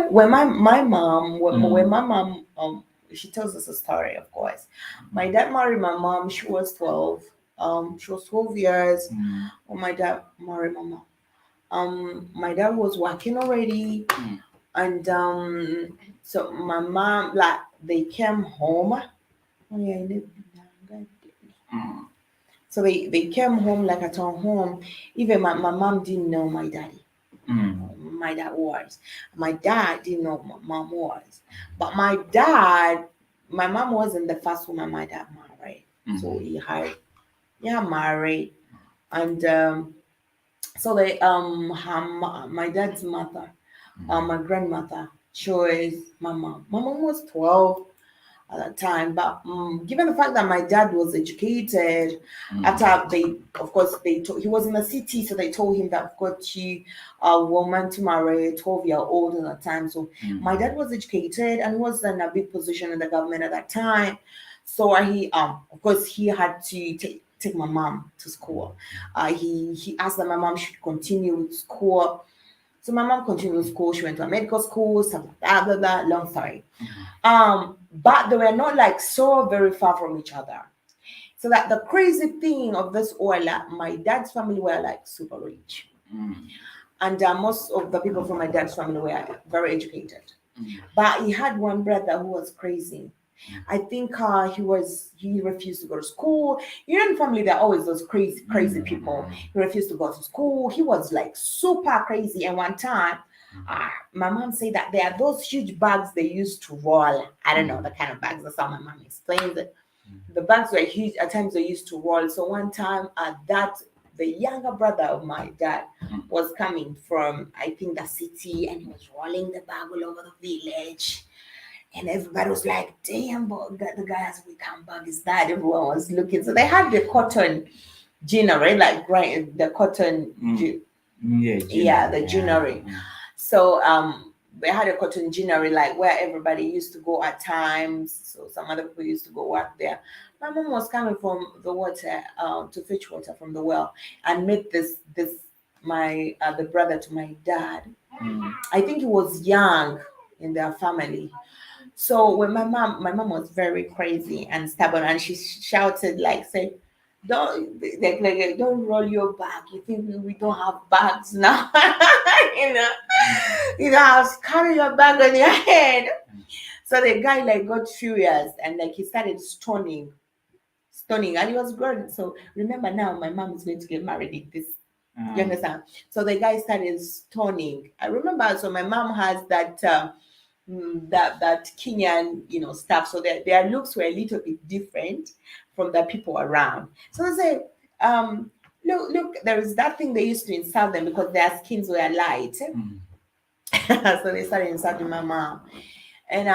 when my mom when my mom she tells us a story, of course. My dad married my mom, she was 12. She was 12 years when my dad married my mom. My dad was working already, and so my mom, like, they came home. Oh yeah, so they came home, like at our home. Even my mom didn't know my daddy. My dad was. My dad didn't know my mom was. But my mom wasn't the first woman my dad married. So he married. And so they my dad's mother, my grandmother, chose my mom. My mom was 12 at that time, but given the fact that my dad was educated, after he was in the city, so they told him that I've got you a woman to marry, a 12-year-old at that time. So my dad was educated and was in a big position in the government at that time. So he of course he had to take my mom to school. He asked that my mom should continue with school. So my mom continued with school. She went to a medical school, stuff like that, blah, blah, long story. But they were not like so very far from each other. So that the crazy thing of this oil, like, my dad's family were like super rich. And most of the people from my dad's family were very educated. But he had one brother who was crazy. I think he refused to go to school. In family, there are always those crazy people. He refused to go to school. He was like super crazy. And one time, my mom said that there are those huge bags they used to roll. I don't know the kind of bags. That's how my mom explains it. The bags were huge. At times they used to roll. So one time, the younger brother of my dad was coming from, I think, the city, and he was rolling the bag all over the village. And everybody was like, damn, but the guy has a big handbag. Is that? Everyone was looking. So they had the cotton ginnery, like the cotton, the ginnery. So they had a cotton ginnery, like where everybody used to go at times. So some other people used to go work there. My mom was coming from the water to fetch water from the well, and met this my the brother to my dad. Mm. I think he was young in their family. So when my mom was very crazy and stubborn, and she shouted like, "Say, don't roll your back. You think we don't have bags now? you know, you know, I'll carry your bag on your head." So the guy like got furious and like he started stoning, and he was grown. So remember now, my mom is going to get married in this. You understand? So the guy started stoning. I remember. So my mom has that. That Kenyan, stuff. So their looks were a little bit different from the people around. So they say, look, there is that thing they used to insult them because their skins were light. Mm. So they started insulting my mom. And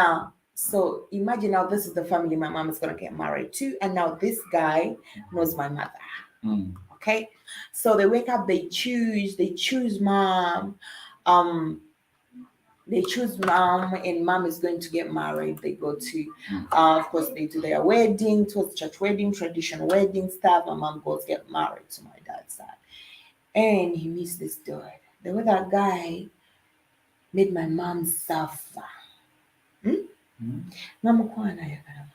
so imagine now this is the family my mom is gonna get married to, and now this guy knows my mother. Mm. Okay, so they wake up, they choose mom. Um, they choose mom, and mom is going to get married. They go to, of course, they do their wedding. It was church wedding, traditional wedding stuff. My mom goes get married to my dad's side, and he meets this dude. The way that guy made my mom suffer. Namukwana yakala.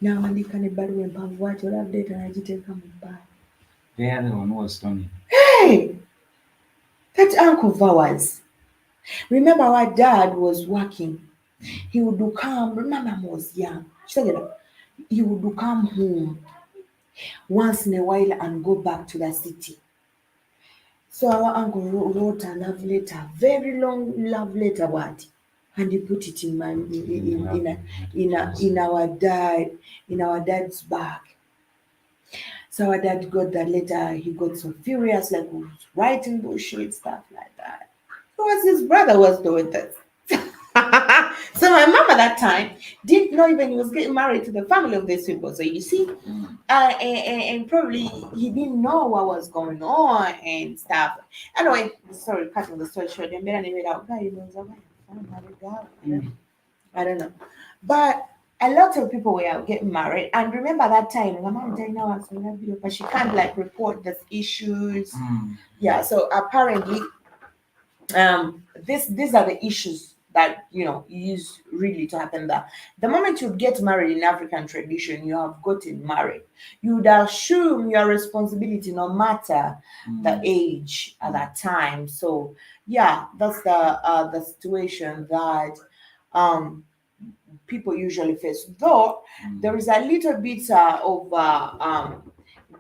Nawandika ne ebbaluwa empanvu bw'ati olabdeeta n'agiteeka mu bbaala. The other one was Tony. Hey! That uncle of ours. Remember our dad was working. He would do come, remember mom was young. He would do come home once in a while and go back to the city. So our uncle wrote a love letter, very long love letter, what? And he put it in our dad's bag. So our dad got that letter. He got so furious, like he was writing bullshit stuff like that. It was his brother was doing this. So my mom at that time didn't know even he was getting married to the family of these people. So you see, and probably he didn't know what was going on and stuff. Anyway, sorry, cutting the story short. I don't know, but a lot of people were getting married, and remember that time, my mom died now, but she can't like report these issues. Yeah, so apparently, these are the issues that used really to happen. That the moment you get married in African tradition, you have gotten married. You would assume your responsibility, no matter the age at that time. So yeah, that's the situation that people usually face. Though there is a little bit of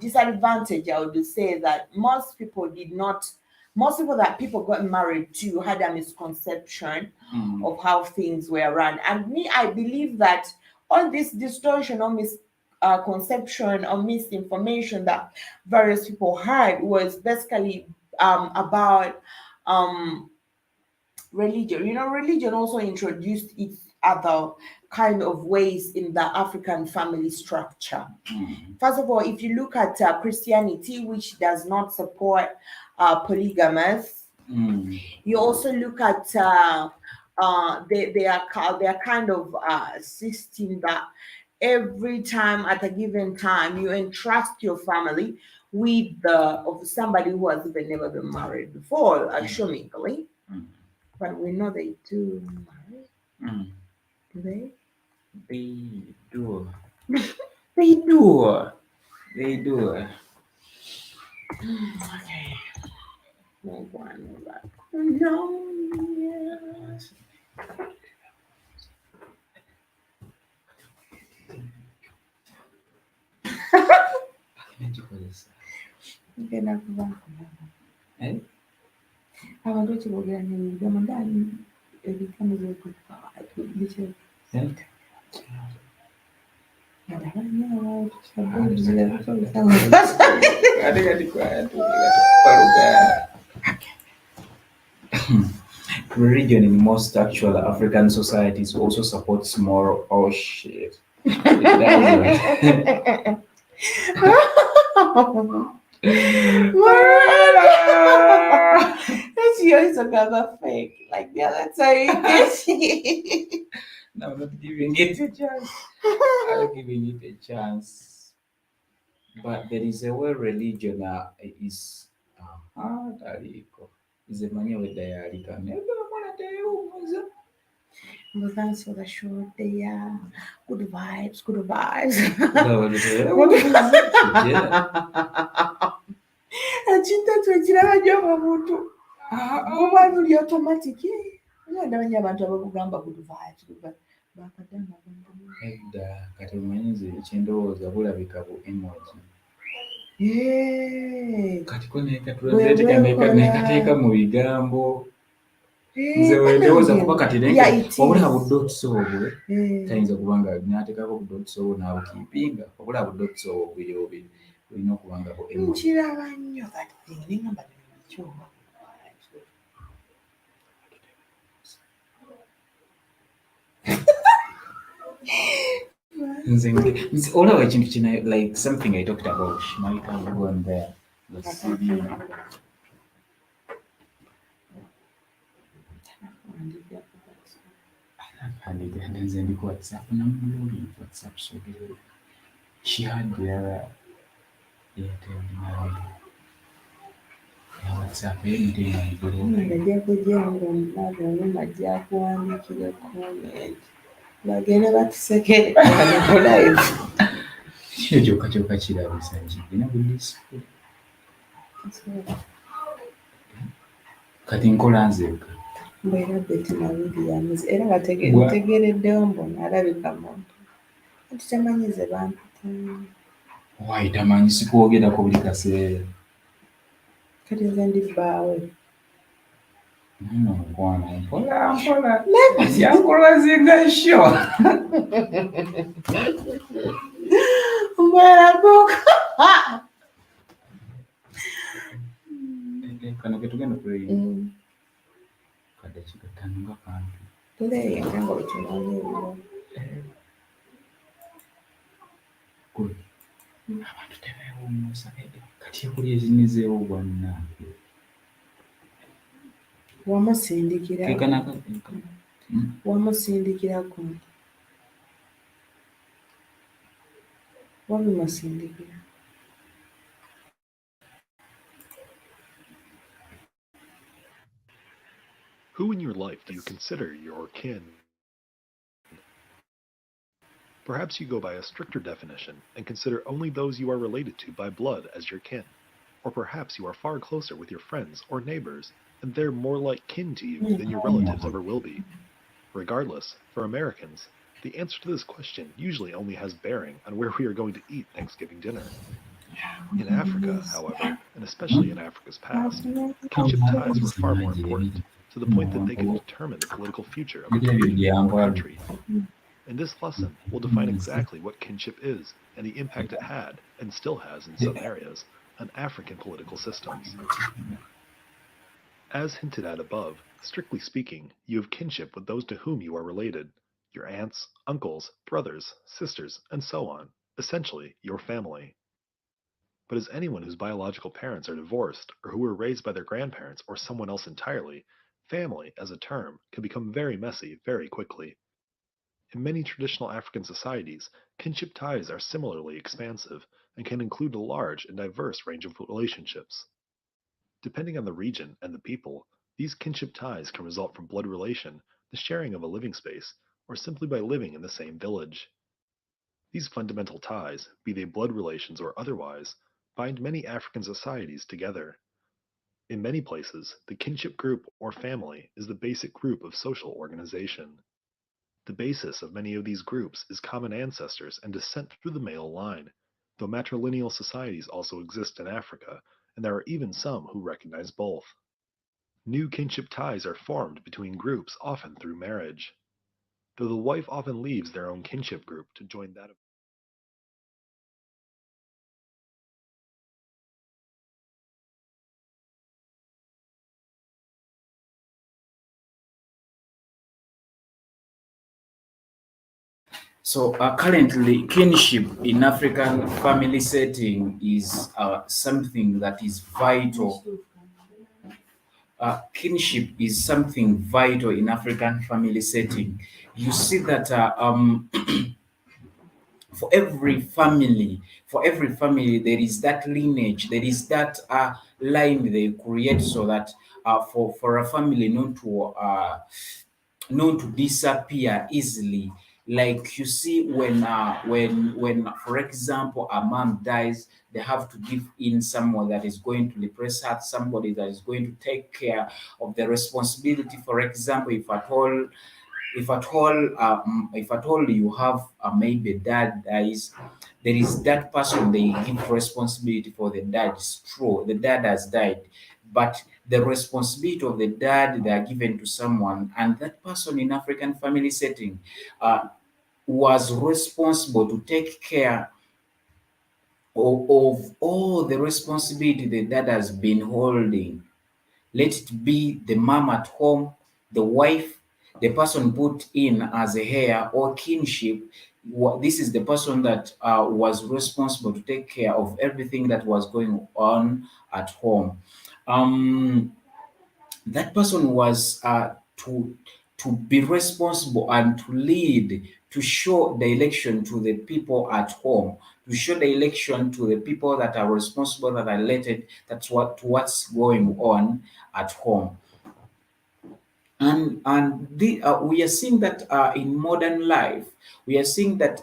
disadvantage, I would say that most people that people got married to had a misconception of how things were run. And me, I believe that all this distortion or misconception or misinformation that various people had was basically about religion. Religion also introduced its other kind of ways in the African family structure. First of all, if you look at Christianity, which does not support polygamous, you also look at their kind of system that every time at a given time you entrust your family with of somebody who has even never been married before, assumingly. But we know they do marry. Do they? They do. They do. They do. Okay. Move on. No. Yes. Okay, Eh? abantu ekibogera nebigamba ndani ebigambo Religion in most actual African societies also supports moral. Oh shit. It doesn't. Let's use another fake. Like the other time. No, I'm not giving it a chance. I'm giving it a chance. But there is a way religion is taliko. Is a mania with dialika. Never want to Well, thanks for the short day. Good vibes, good vibes. Ekintu ekiraba nnyo mu muntu buba buli automatic. Ndaba nnyo abantu abakugamba good vibes, good vibes. Bakadde amagambo. Edda kati omanyi nze kyendowooza bulabika bu emoji. Kati ko nekateeka mu bigambo. Nze wendowooza kuba kati wabula budots obwo tayinza kuba nga n'ateekako budots obwo n'abukiipinga wabula budots obwo buli bulina okuba nga bu emoji. Nkiraba nnyo kati nengamba kyoma. Nze olaba ekintu kino like something I talked about might have gone there. And nze ndi ku WhatsApp namuloli WhatsApp so she had the other WhatsApp Najja kujja ng'omukazi olumu ajja kuwandiikira comment bagende batusekere ku live. kino kyokka kirabisa nkigina ku disco kati nkola nzeka Mbeera Bettina Williams era ntegeereddewo mbona alabika muntu anti tamanyi ze bampita wayi tamanyi sikwogerako buli kaseera kati nze ndi bbaawe mukwana mpola yankolazinga sho mbwerabuka kano ketugenda kuleyi kadakika ttano nga kantu tuleeyenga nga bwetunonya ebiro abantu tebeewummusa kati ekulya ezinizeewo bwanna wamusindikira kekanaka wamusindikirako wabimusindikira Who in your life do you consider your kin? Perhaps you go by a stricter definition and consider only those you are related to by blood as your kin. Or perhaps you are far closer with your friends or neighbors, and they're more like kin to you than your relatives ever will be. Regardless, for Americans, the answer to this question usually only has bearing on where we are going to eat Thanksgiving dinner. In Africa, however, and especially in Africa's past, kinship ties were far more important, to the point that they could determine the political future of a community or country. And this lesson will define exactly what kinship is and the impact it had, and still has in some areas, on African political systems. As hinted at above, strictly speaking, you have kinship with those to whom you are related, your aunts, uncles, brothers, sisters, and so on, essentially your family. But as anyone whose biological parents are divorced or who were raised by their grandparents or someone else entirely, family, as a term, can become very messy very quickly. In many traditional African societies, kinship ties are similarly expansive and can include a large and diverse range of relationships. Depending on the region and the people, these kinship ties can result from blood relation, the sharing of a living space, or simply by living in the same village. These fundamental ties, be they blood relations or otherwise, bind many African societies together. In many places, the kinship group or family is the basic group of social organization. The basis of many of these groups is common ancestors and descent through the male line, though matrilineal societies also exist in Africa, and there are even some who recognize both. New kinship ties are formed between groups, often through marriage, though the wife often leaves their own kinship group to join that of So currently, kinship in African family setting is something that is vital. Kinship is something vital in African family setting. You see that for every family, there is that lineage, there is that line they create so that for a family known to disappear easily. Like you see, when for example a mom dies, they have to give in someone that is going to replace her, somebody that is going to take care of the responsibility. For example, if at all you have maybe dad dies, there is that person they give responsibility for the dad. It's true, the dad has died, but the responsibility of the dad they are given to someone, and that person in African family setting was responsible to take care of all the responsibility the dad has been holding. Let it be the mom at home, the wife, the person put in as a heir or kinship. This is the person that was responsible to take care of everything that was going on at home. Um, that person was to be responsible and to lead, to show direction to the people at home, to show the election to the people that are responsible, that are related, that's what's going on at home. We are seeing that in modern life, we are seeing that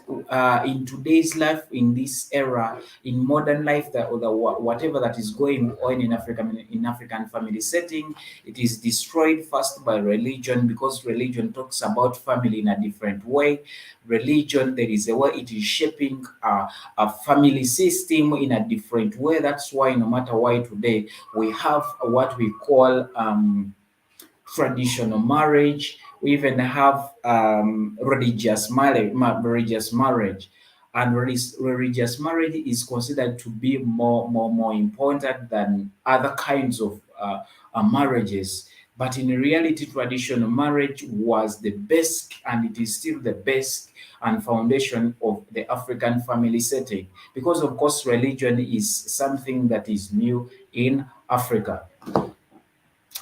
in today's life, in this era, in modern life, that or whatever that is going on in African family setting, it is destroyed first by religion, because religion talks about family in a different way. Religion, there is a way it is shaping a family system in a different way. That's why no matter why today we have what we call traditional marriage. We even have religious marriage, and religious marriage is considered to be more important than other kinds of marriages. But in reality, traditional marriage was the best, and it is still the best and foundation of the African family setting, because of course religion is something that is new in Africa.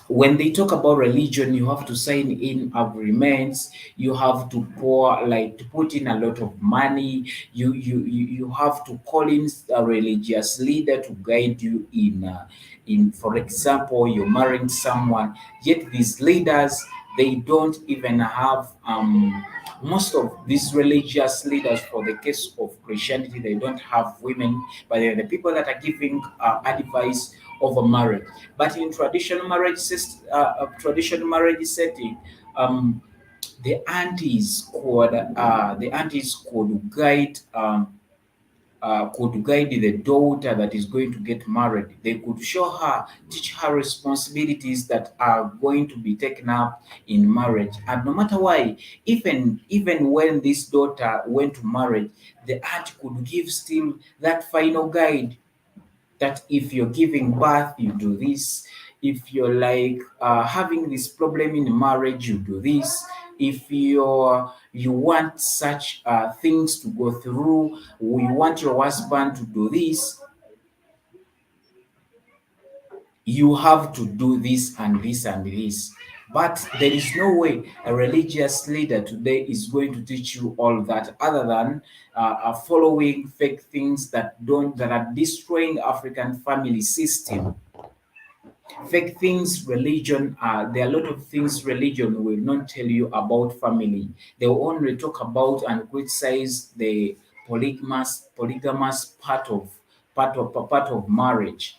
When they talk about religion, you have to sign in agreements, you have to to put in a lot of money, you have to call in a religious leader to guide you in for example, you're marrying someone, yet these leaders, they don't even have most of these religious leaders, for the case of Christianity, they don't have women, but they're the people that are giving advice over marriage. But in traditional marriage setting, um, the aunties could guide the daughter that is going to get married. They could show her, teach her responsibilities that are going to be taken up in marriage. And no matter why, even when this daughter went to marriage, the aunt could give still that final guide, that if you're giving birth, you do this. If you're like having this problem in marriage, you do this. If you want such things to go through, we want your husband to do this, you have to do this and this and this. But there is no way a religious leader today is going to teach you all that, other than following fake things that are destroying African family system. Fake things, religion. There are a lot of things religion will not tell you about family. They will only talk about and criticize the polygamous part of marriage.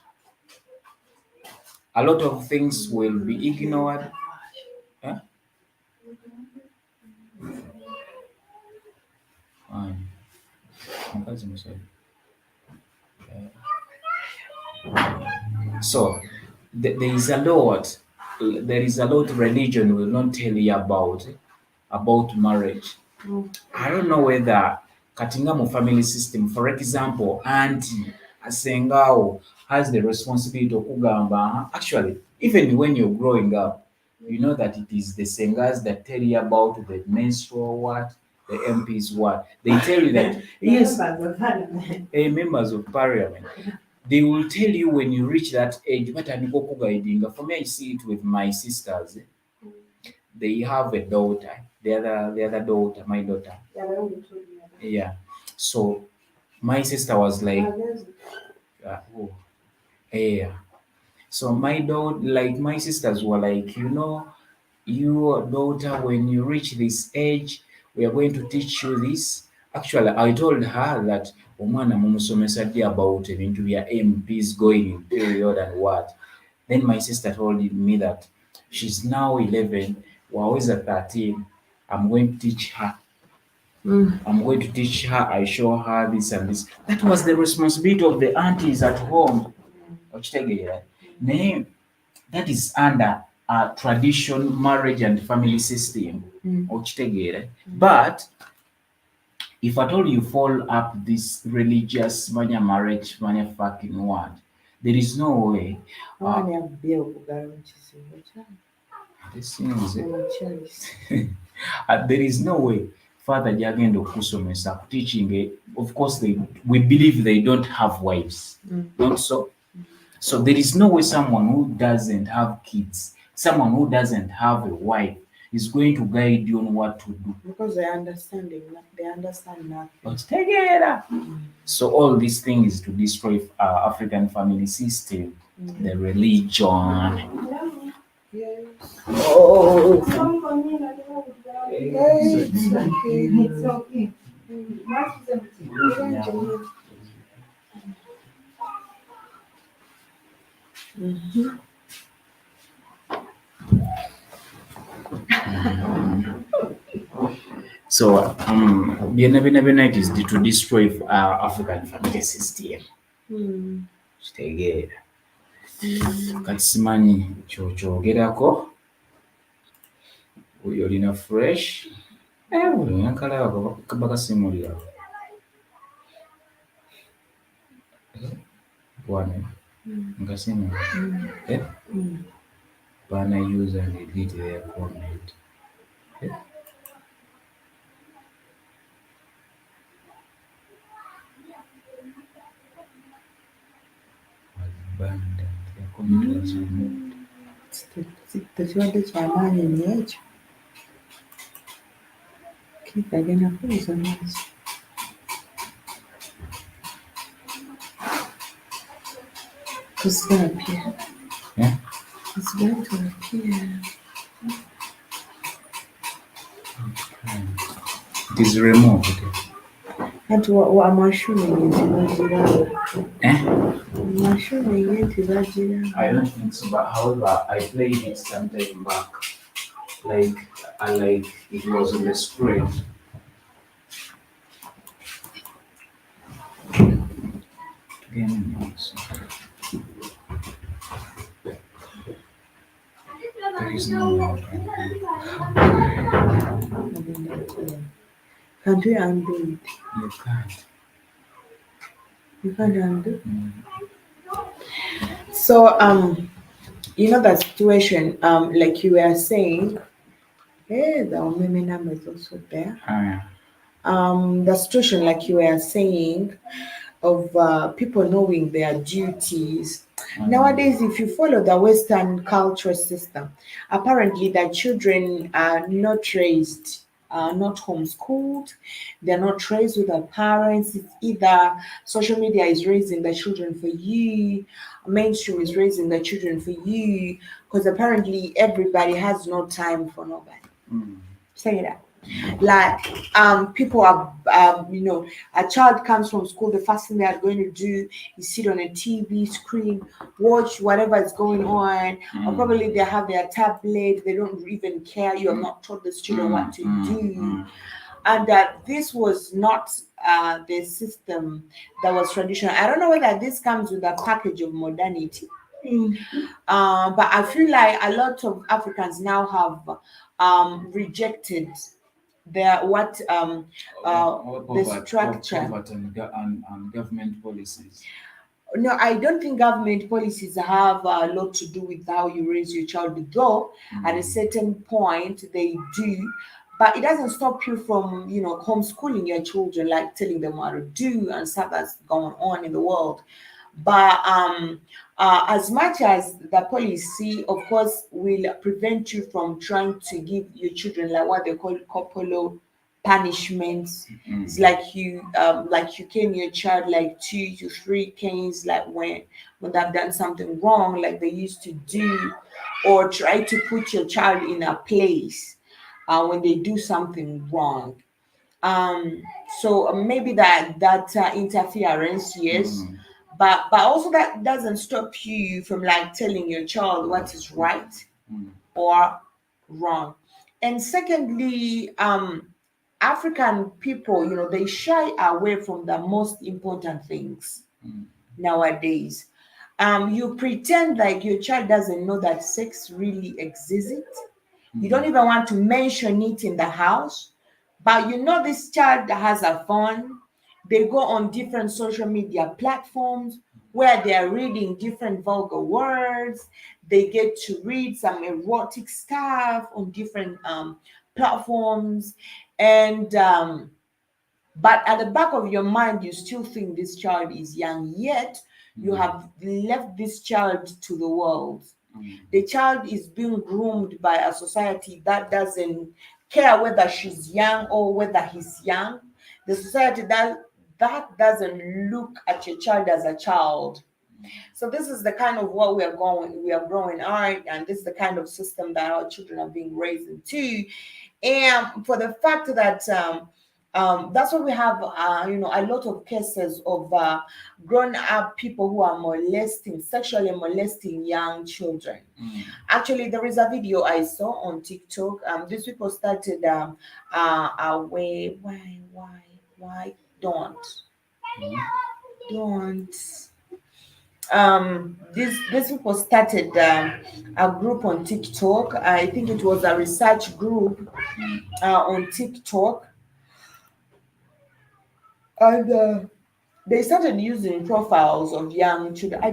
A lot of things will be ignored. Huh? Fine. Mkazi mswali. So there is a lot. There is a lot religion will not tell you about marriage. I don't know whether Katingamo family system, for example, auntie Asengao has the responsibility of Kugamba. Actually, even when you're growing up, you know that it is the Sengas that tell you about the menstrual what, the MPs what they tell you that yes, members of parliament. They will tell you when you reach that age. But for me, I see it with my sisters. They have a daughter. The other daughter, my daughter. Yeah. So my sister was like, oh, yeah. So my daughter, like my sisters were like, your daughter, when you reach this age, we are going to teach you this. Actually, I told her that omwana mumusomesa ddi about ebintu bya MPs going in period and what. Then my sister told me that she's now 11, we're always at 13. I'm going to teach her. I'm going to teach her. I show her this and this. That was the responsibility of the aunties at home. Okitegeera? Naye that is under a tradition, marriage and family system. Okitegeera? But if at all you fall up this religious mania marriage, mania fucking what, there is no way. This thing is there is no way father gyagenda okusomesa teaching of course we believe they don't have wives, not so. So there is no way someone who doesn't have kids, someone who doesn't have a wife is going to guide you on what to do. Because they understand nothing. But together. So all these things to destroy African family system, the religion. Yes. Oh. It's okay. So byonna it is to destroy African family system. Kitegeera. Kati simanyi kyokyogerako oyo olina fresh yankalaba bakasimulira bwana nkasimu bana use and delete their comment. Banda their comment was removed. Tekibadde kyamaanyi nnyo ekyo. Agenda kubuuza maaso. It's going to appear. Yeah? It's going to appear. It is removed. And what am I showing you? I'm assuming it. I don't think so, but however, I played it sometime back. Like it was on the screen. There is no way. Can't we undo it? You can't. You can't undo. So that situation, like you were saying, the women number is also there. The situation, like you were saying, of people knowing their duties. Nowadays, if you follow the Western culture system, apparently the children are not raised, not homeschooled, they're not raised with their parents. It's either social media is raising the children for you, mainstream is raising the children for you, because apparently everybody has no time for nobody. Say that. Like people are a child comes from school, the first thing they are going to do is sit on a TV screen, watch whatever is going on, or probably they have their tablet, they don't even care, you have not taught the children what to do. And this was not the system that was traditional. I don't know whether this comes with a package of modernity. But I feel like a lot of Africans now have rejected the structure. Poverty and government policies. No, I don't think government policies have a lot to do with how you raise your child, though at a certain point they do. but it doesn't stop you from, homeschooling your children, like telling them what to do and stuff that's going on in the world. But as much as the policy, of course, will prevent you from trying to give your children like what they call corporal punishments. It's like you cane your child like 2 to 3 canes, like when they've done something wrong, like they used to do, or try to put your child in a place when they do something wrong. um so maybe that interference, yes, but also that doesn't stop you from like telling your child what is right or wrong. And secondly, African people, they shy away from the most important things nowadays. You pretend like your child doesn't know that sex really exists. You don't even want to mention it in the house, but this child has a phone. They go on different social media platforms where they are reading different vulgar words. They get to read some erotic stuff on different platforms. And but at the back of your mind, you still think this child is young, yet you have left this child to the world. The child is being groomed by a society that doesn't care whether she's young or whether he's young. The society that doesn't look at your child as a child. So this is the kind of what we are growing on, and this is the kind of system that our children are being raised into. And for the fact that that's why we have a lot of cases of grown up people who are sexually molesting young children. Actually, there is a video I saw on TikTok. These people started why don't these people started a group on TikTok. I think it was a research group on TikTok, and they started using profiles of young children. I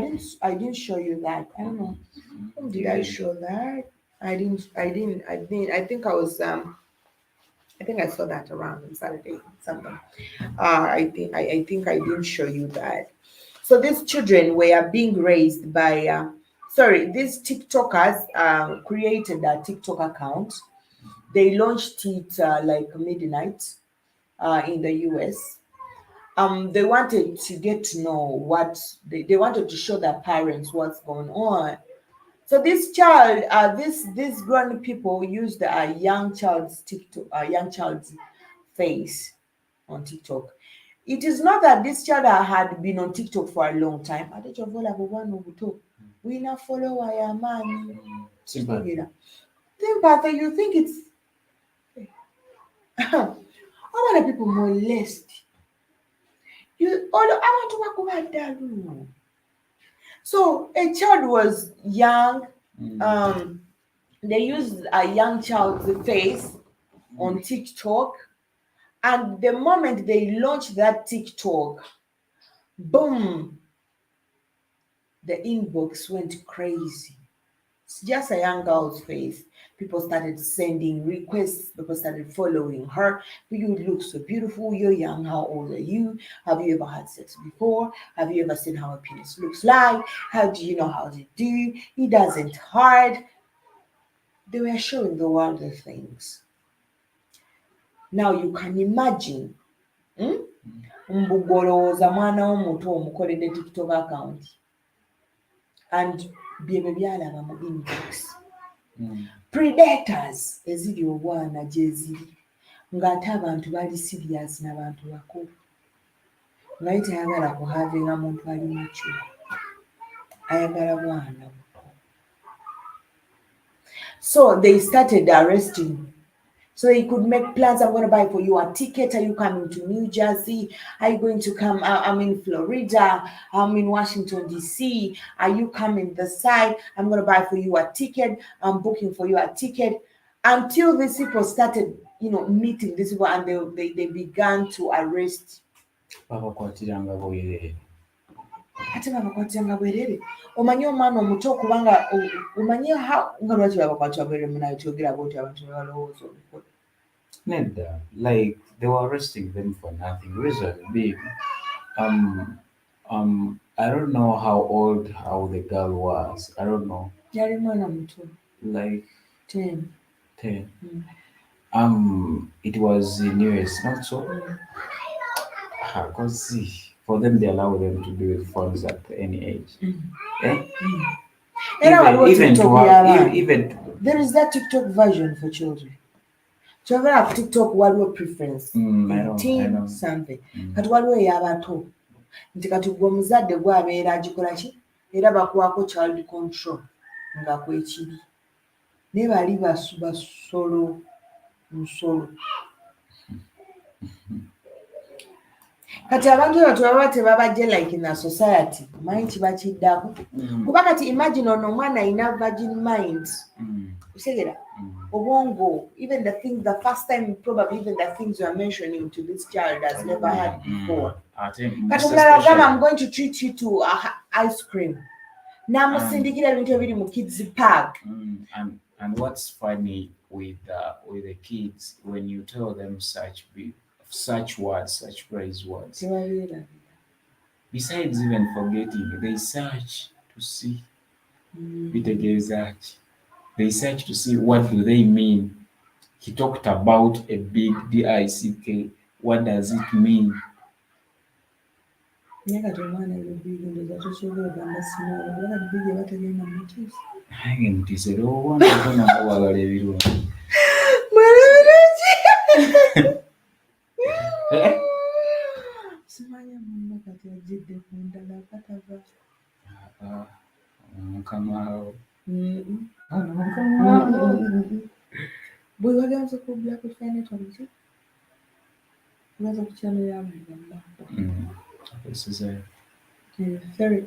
didn't show you that. I don't know. Did I show that? I think I think I saw that around on Saturday something. I think I didn't show you that. So these children were being raised by these TikTokers created a TikTok account. They launched it like midnight in the US. They wanted to get to know what they wanted to show their parents what's going on. So this child, these grown people used a young child's TikTok, a young child's face on TikTok. It is not that this child had been on TikTok for a long time. I don't know. We not follow our man. Sympathy. Sympathy, you think it's how many people molest you? All I want to work about that. So a child was young. They used a young child's face on TikTok, and the moment they launched that TikTok, boom, the inbox went crazy. It's just a young girl's face. People started sending requests. People started following her. You look so beautiful. You're young. How old are you? Have you ever had sex before? Have you ever seen how a penis looks like? How do you know how to do? It doesn't hurt. They were showing the world the things. Now you can imagine. Mbugolowooza mwana w'omuto omukoledde TikTok account and byebyo byalaba mu inbox. Predators eziri obwana gye ziri, ng'ate abantu bali serious n'abantu bakulu, naye tayagala kuhavinga muntu ali mukyo, ayagala bwana buto. So they started arresting. So they could make plans. I'm going to buy for you a ticket. Are you coming to New Jersey? Are you going to come? I'm in Florida. I'm in Washington, D.C. Are you coming this side? I'm going to buy for you a ticket. I'm booking for you a ticket. Until these people started, meeting these people, and they began to arrest. Ate babakwatiranga bwerere. Omanyi omwana omuto kubanga omanyi nga lwaki babakwatira bwerere munayo kyogera bwoti abantu balowooza obukulu. Nedda, like they were arresting them for nothing. Reason being, um, I don't know how the girl was. I don't know, Yali mwana muto. like 10. 10. Mm. It was in US, not so. Mm. Because see, for them, they allow them to do with phones at any age. Mm. Eh? Era waliwo Even TikTok to have, y'abaana. even There is that TikTok version for children. Kyova TikTok waliwo preference. I know, 18 something. Mm. Kati waliwo ey'abato. Nti kati gwe omuzadde gwabeera agikola ki? Era bakuwako child control nga kwekiri. Naye bali basolo nsolo. Kati abantu abo tebaba tebabajje like in a society. Omanyi kiba kiddako. Kuba kati imagine ono omwana alina virgin mind. Kutegera? Obwongo, even the first time probably even the things you are mentioning to this child has never had before. Kati omulala agamba I'm going to treat you to ice cream. Namusindikira ebintu ebiri mu kids park. And what's funny with the kids, when you tell them such words, such praise words, besides even forgetting, they search to see. They search to see what do they mean. He talked about a big DICK. What does it mean? Nange ntise lwowanda nabawagala ebirungi. Mukama bwe wagenze ku Black Planet omuki wagenze ku channel y'abagamba very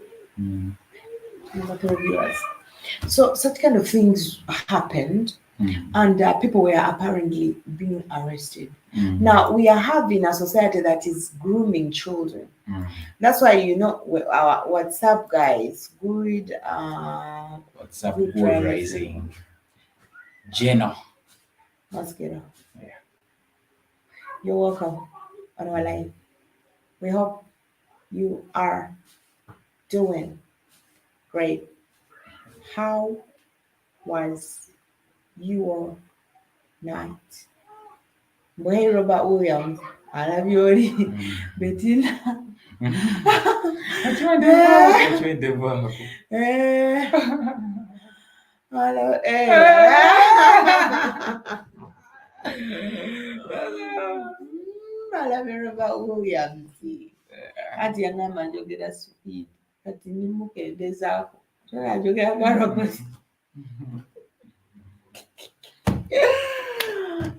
viewers. So such kind of things happened, and people were apparently being arrested. Now we are having a society that is grooming children. That's why our WhatsApp guys, good WhatsApp good good rising. Jenna. Let's get up. Yeah. You're welcome on our live. We hope you are doing great. How was your night? Boy, Robert Williams, I love you, Bettina. Hello, I love you, Robert Williams. Ati yangamba njogera speed. Kati nimukendezaako. Tola njogera Robert.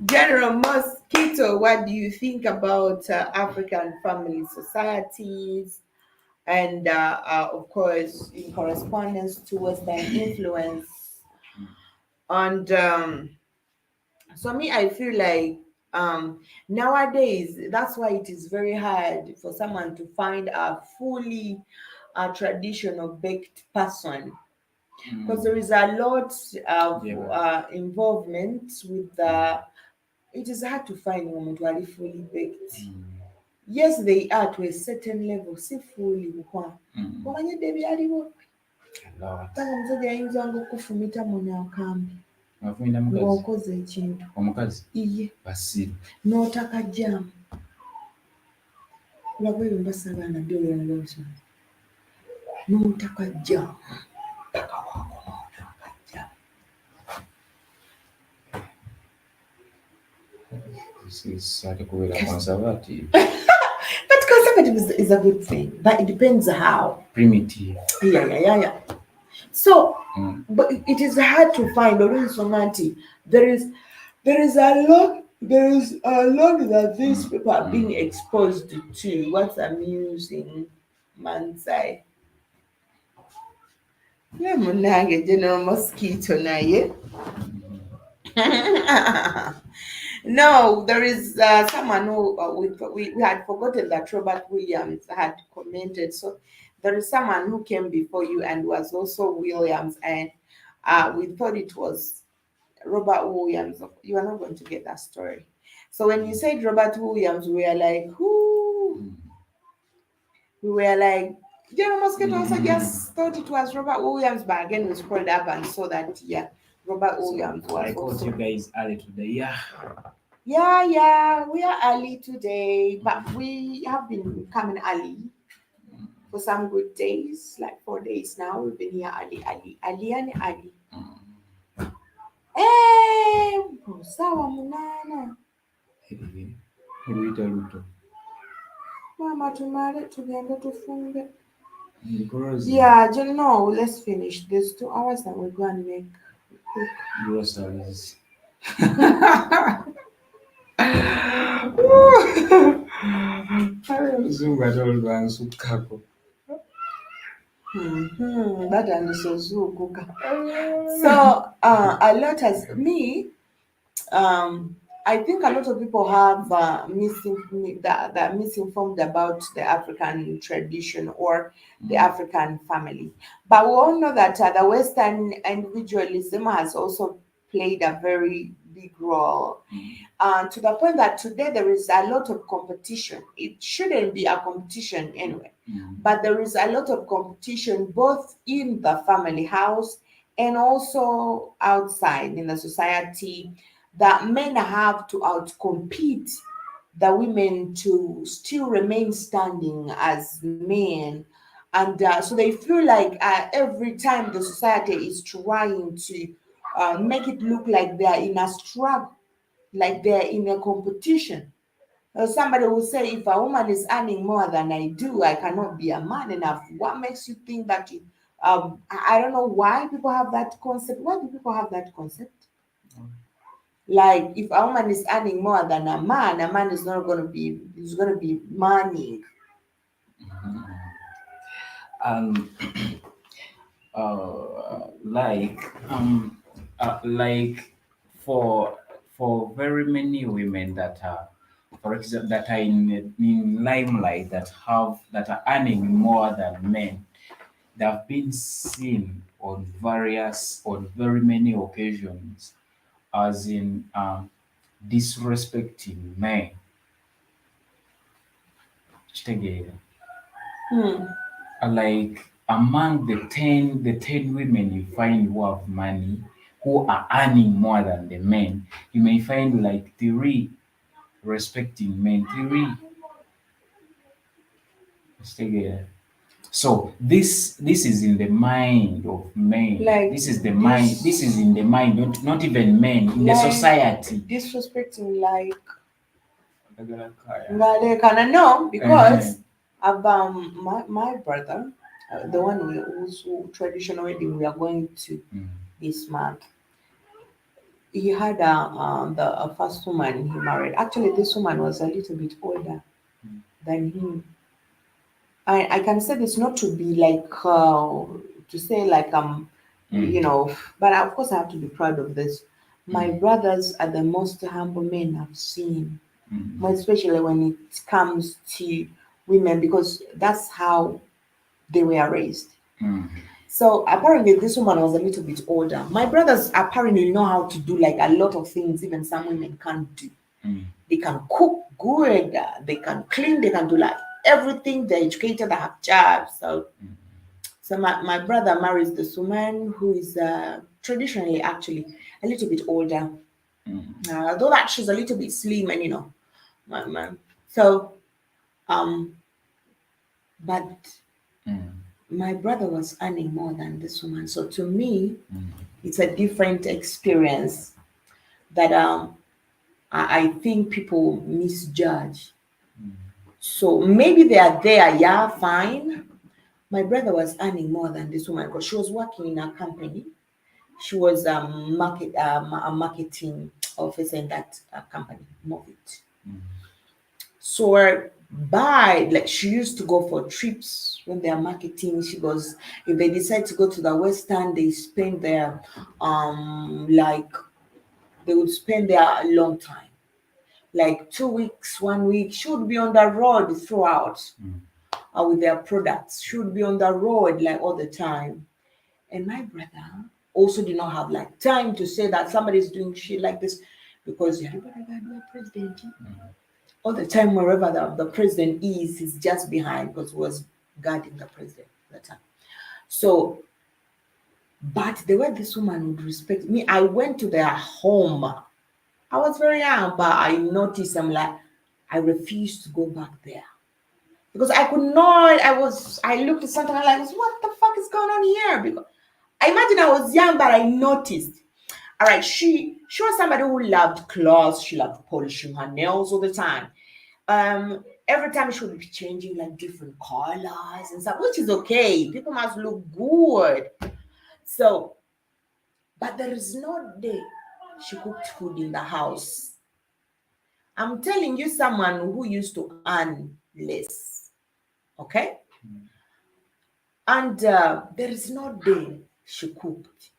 General Mosquito, what do you think about African family societies and, of course, in correspondence to Western influence? And so me, I feel like nowadays, that's why it is very hard for someone to find a fully traditional baked person. Because there is a lot of involvement with it is hard to find women who are fully baked. Yes, they are to a certain level, si fully. Omanyidde ebyaliwo. Tanga omusajja ayinzanga okufumita mu nyankambi ng'okoze ekintu omukazi iye basiru n'otakajjamu lwabwe ebyo mbasagaana dde olulanga omusana n'otakajjamu paka waako n'otakajjamu. kubeera conservative. But conservative is a good thing, but it depends how. Primitive. Yeah. So, but it is hard to find. There is a lot that these people are being exposed to. What's amusing, Mansai? Yeah, munange General Mosquito naye. No, there is someone who we had forgotten that Robert Williams had commented. So there is someone who came before you and was also Williams, and we thought it was Robert Williams. You are not going to get that story. So when you said Robert Williams, we were like, who? We were like, General Mosquito also just thought it was Robert Williams, but again we scrolled up and saw that Robert Williams So was I caught also. you guys early today. Yeah. Yeah, we are early today, but we have been coming early for some good days, like 4 days now. We've been here early and early. Sawa munana. Ruto. Mama tumare tugende tufunge. Because Yeah, no, let's finish. There's 2 hours that we're going to make. groceries. Mzungu atolwansukako. That and so kuka. So a lot as me, I think a lot of people have that misinformed about the African tradition or the African family. But we all know that the Western individualism has also played a very big role. To the point that today there is a lot of competition. It shouldn't be a competition anyway, but there is a lot of competition both in the family house and also outside in the society, that men have to outcompete the women to still remain standing as men. And so they feel like every time the society is trying to make it look like they are in a struggle, like they're in a competition. Somebody will say, if a woman is earning more than I do, I cannot be a man enough. What makes you think that you, I don't know why people have that concept. Why do people have that concept? Like if a woman is earning more than a man is not going to be, is going to be manning. Um, like like for very many women that are, for example, that are in limelight, that are earning more than men, they have been seen on very many occasions as in disrespecting men. Kitegeera? Hmm. Like among the ten women you find who have money, who are earning more than the men, you may find like three respecting men, three. Kitegeera? So this is in the mind of men. Like This is the mind. This is in the mind, not even men, in the like society. disrespecting, like can I know because I've my brother, the one who's traditional wedding we are going to this month. He had a first woman he married. Actually, this woman was a little bit older than him. I can say this not to be like to say like but of course I have to be proud of this. My brothers are the most humble men I've seen, more especially when it comes to women, because that's how they were raised. So apparently this woman was a little bit older. My brothers apparently know how to do like a lot of things even some women can't do. They can cook good, they can clean, they can do like everything. They're educated, they have jobs. So my brother marries this woman who is traditionally actually a little bit older. Though that she's a little bit slim and my man. So but my brother was earning more than this woman. So to me, it's a different experience that I think people misjudge. So maybe they are there, yeah, fine. My brother was earning more than this woman because she was working in a company. She was a marketing officer in that company, Movit. So by like she used to go for trips when they are marketing. She goes, if they decide to go to the Western, they spend there like they would spend there a long time. Like 2 weeks, 1 week, she would be on the road throughout with their products. She would be on the road like all the time. And my brother also did not have like time to say that somebody's doing shit like this. because president all the time, wherever the president is, he's just behind because he was guarding the president at the time. So, but the way this woman would respect me, I went to their home. I was very young, but I noticed I'm like, I refused to go back there because I could not. I looked at something like, what the fuck is going on here? Because I imagine I was young, but I noticed. All right, she was somebody who loved clothes. She loved polishing her nails all the time. Every time she would be changing like different colors and stuff, which is okay. People must look good. So, but there is no day she cooked food in the house. I'm telling you, someone who used to earn less. Okay? And there is no day she cooked.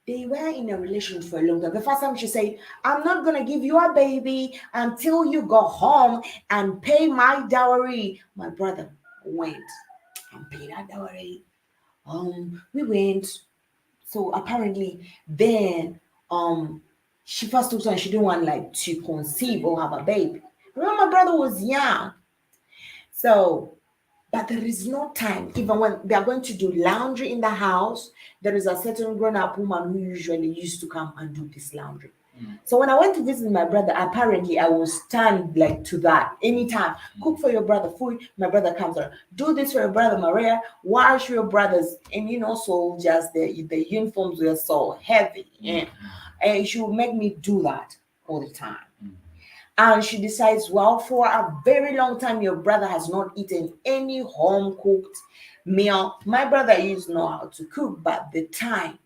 They were in a relationship for a long time. The first time she said, I'm not going to give you a baby until you go home and pay my dowry. My brother went and paid her dowry. We went. So apparently then she first took time, she didn't want like to conceive or have a baby. Remember, my brother was young. So, but there is no time. Even when they are going to do laundry in the house, there is a certain grown-up woman who usually used to come and do this laundry. So when I went to visit my brother, apparently I was stand like to that. Anytime, cook for your brother food, my brother comes around. Do this for your brother Maria, wash your brothers. And soldiers, the uniforms were so heavy. And she would make me do that all the time. And she decides, well, for a very long time, your brother has not eaten any home-cooked meal. My brother used to know how to cook, but the time,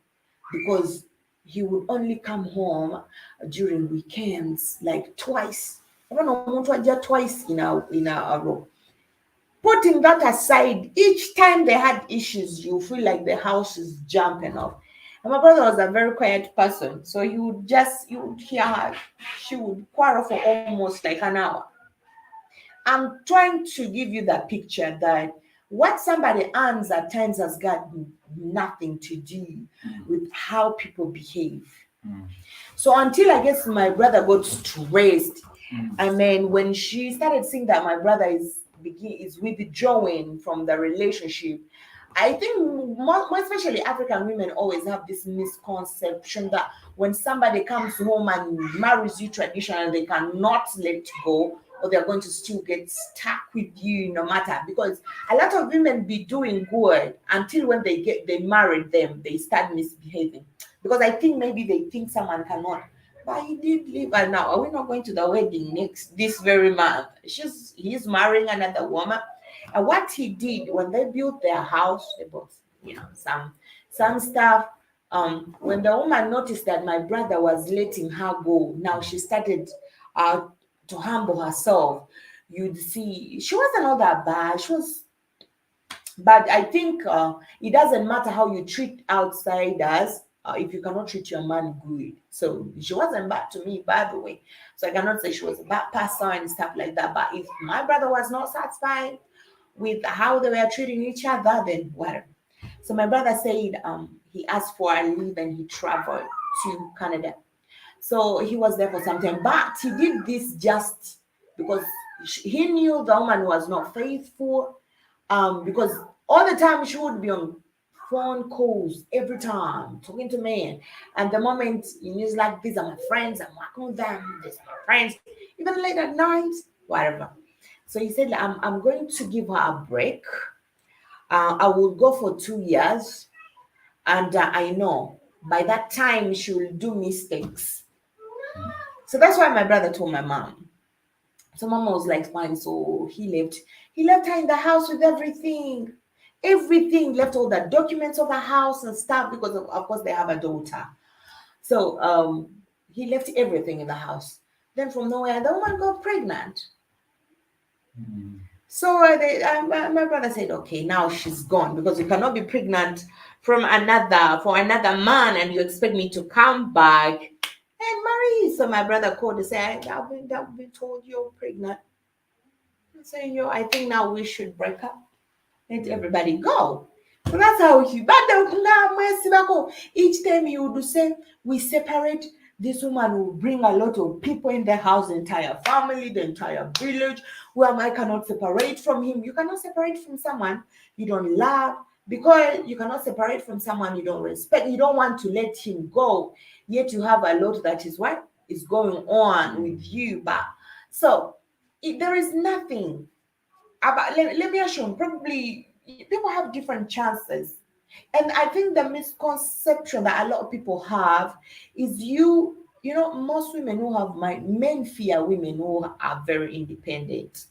because he would only come home during weekends, like twice. I don't know, twice in a row. Putting that aside, each time they had issues, you feel like the house is jumping off. And my brother was a very quiet person, so you would hear her. She would quarrel for almost like an hour. I'm trying to give you that picture that what somebody earns at times has got nothing to do with how people behave. So until I guess my brother got stressed, and then when she started seeing that my brother is withdrawing from the relationship, I think more especially African women always have this misconception that when somebody comes home and marries you traditionally, they cannot let go, or they're going to still get stuck with you no matter, because a lot of women be doing good until when they marry them, they start misbehaving. Because I think maybe they think someone cannot. But he did leave her now. Are we not going to the wedding this very month? He's marrying another woman. And what he did when they built their house, they bought, some stuff. When the woman noticed that my brother was letting her go, now she started to humble herself. You'd see she wasn't all that bad. But I think it doesn't matter how you treat outsiders if you cannot treat your man good. So she wasn't bad to me, by the way. So I cannot say she was a bad person and stuff like that. But if my brother was not satisfied with how they were treating each other, then whatever. So my brother said he asked for a leave and he traveled to Canada. So he was there for some time, but he did this just because he knew the woman was not faithful. Because all the time she would be on phone calls every time talking to men, and the moment he's like, these are my friends, I'm working with them, these are my friends, even late at night, whatever. So he said, I'm going to give her a break. I will go for 2 years, and I know by that time she will do mistakes. So that's why my brother told my mom. So mama was like, fine. So he left her in the house with everything, left all the documents of the house and stuff, because of course they have a daughter. So he left everything in the house. Then from nowhere, the woman got pregnant. So my brother said, okay, now she's gone, because you cannot be pregnant for another man and you expect me to come back and marry. So my brother called and said, I've been told you're pregnant. So I think now we should break up. Let everybody go. So that's how he. But each time he would say, we separate. this woman will bring a lot of people in the house, the entire family, the entire village, where I cannot separate from him. You cannot separate from someone you don't love, because you cannot separate from someone you don't respect. You don't want to let him go, yet you have a lot that is what is going on with you. But so there is nothing about, let me assume, probably people have different chances. And I think the misconception that a lot of people have is most women who have men fear women who are very independent.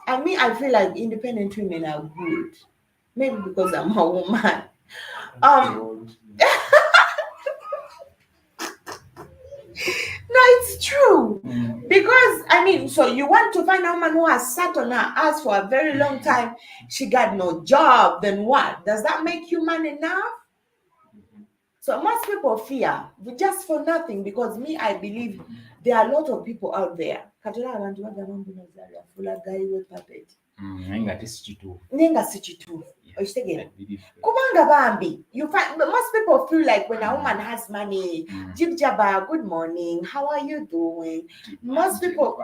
And me, I feel like independent women are good. Maybe because I'm a woman. Um, no, it's true. Because I mean, so you want to find a woman who has sat on her ass for a very long time, she got no job, then what? Does that make you man enough? So most people fear just for nothing, because me, I believe there are a lot of people out there. Katola abantu bagamba Nazaria fula guy with puppet. Nenga tisikitu. Nenga si kituufu. Okitegeera? Kubanga bambi, you find most people feel like when a woman has money, jib jabba, good morning, how are you doing? Most people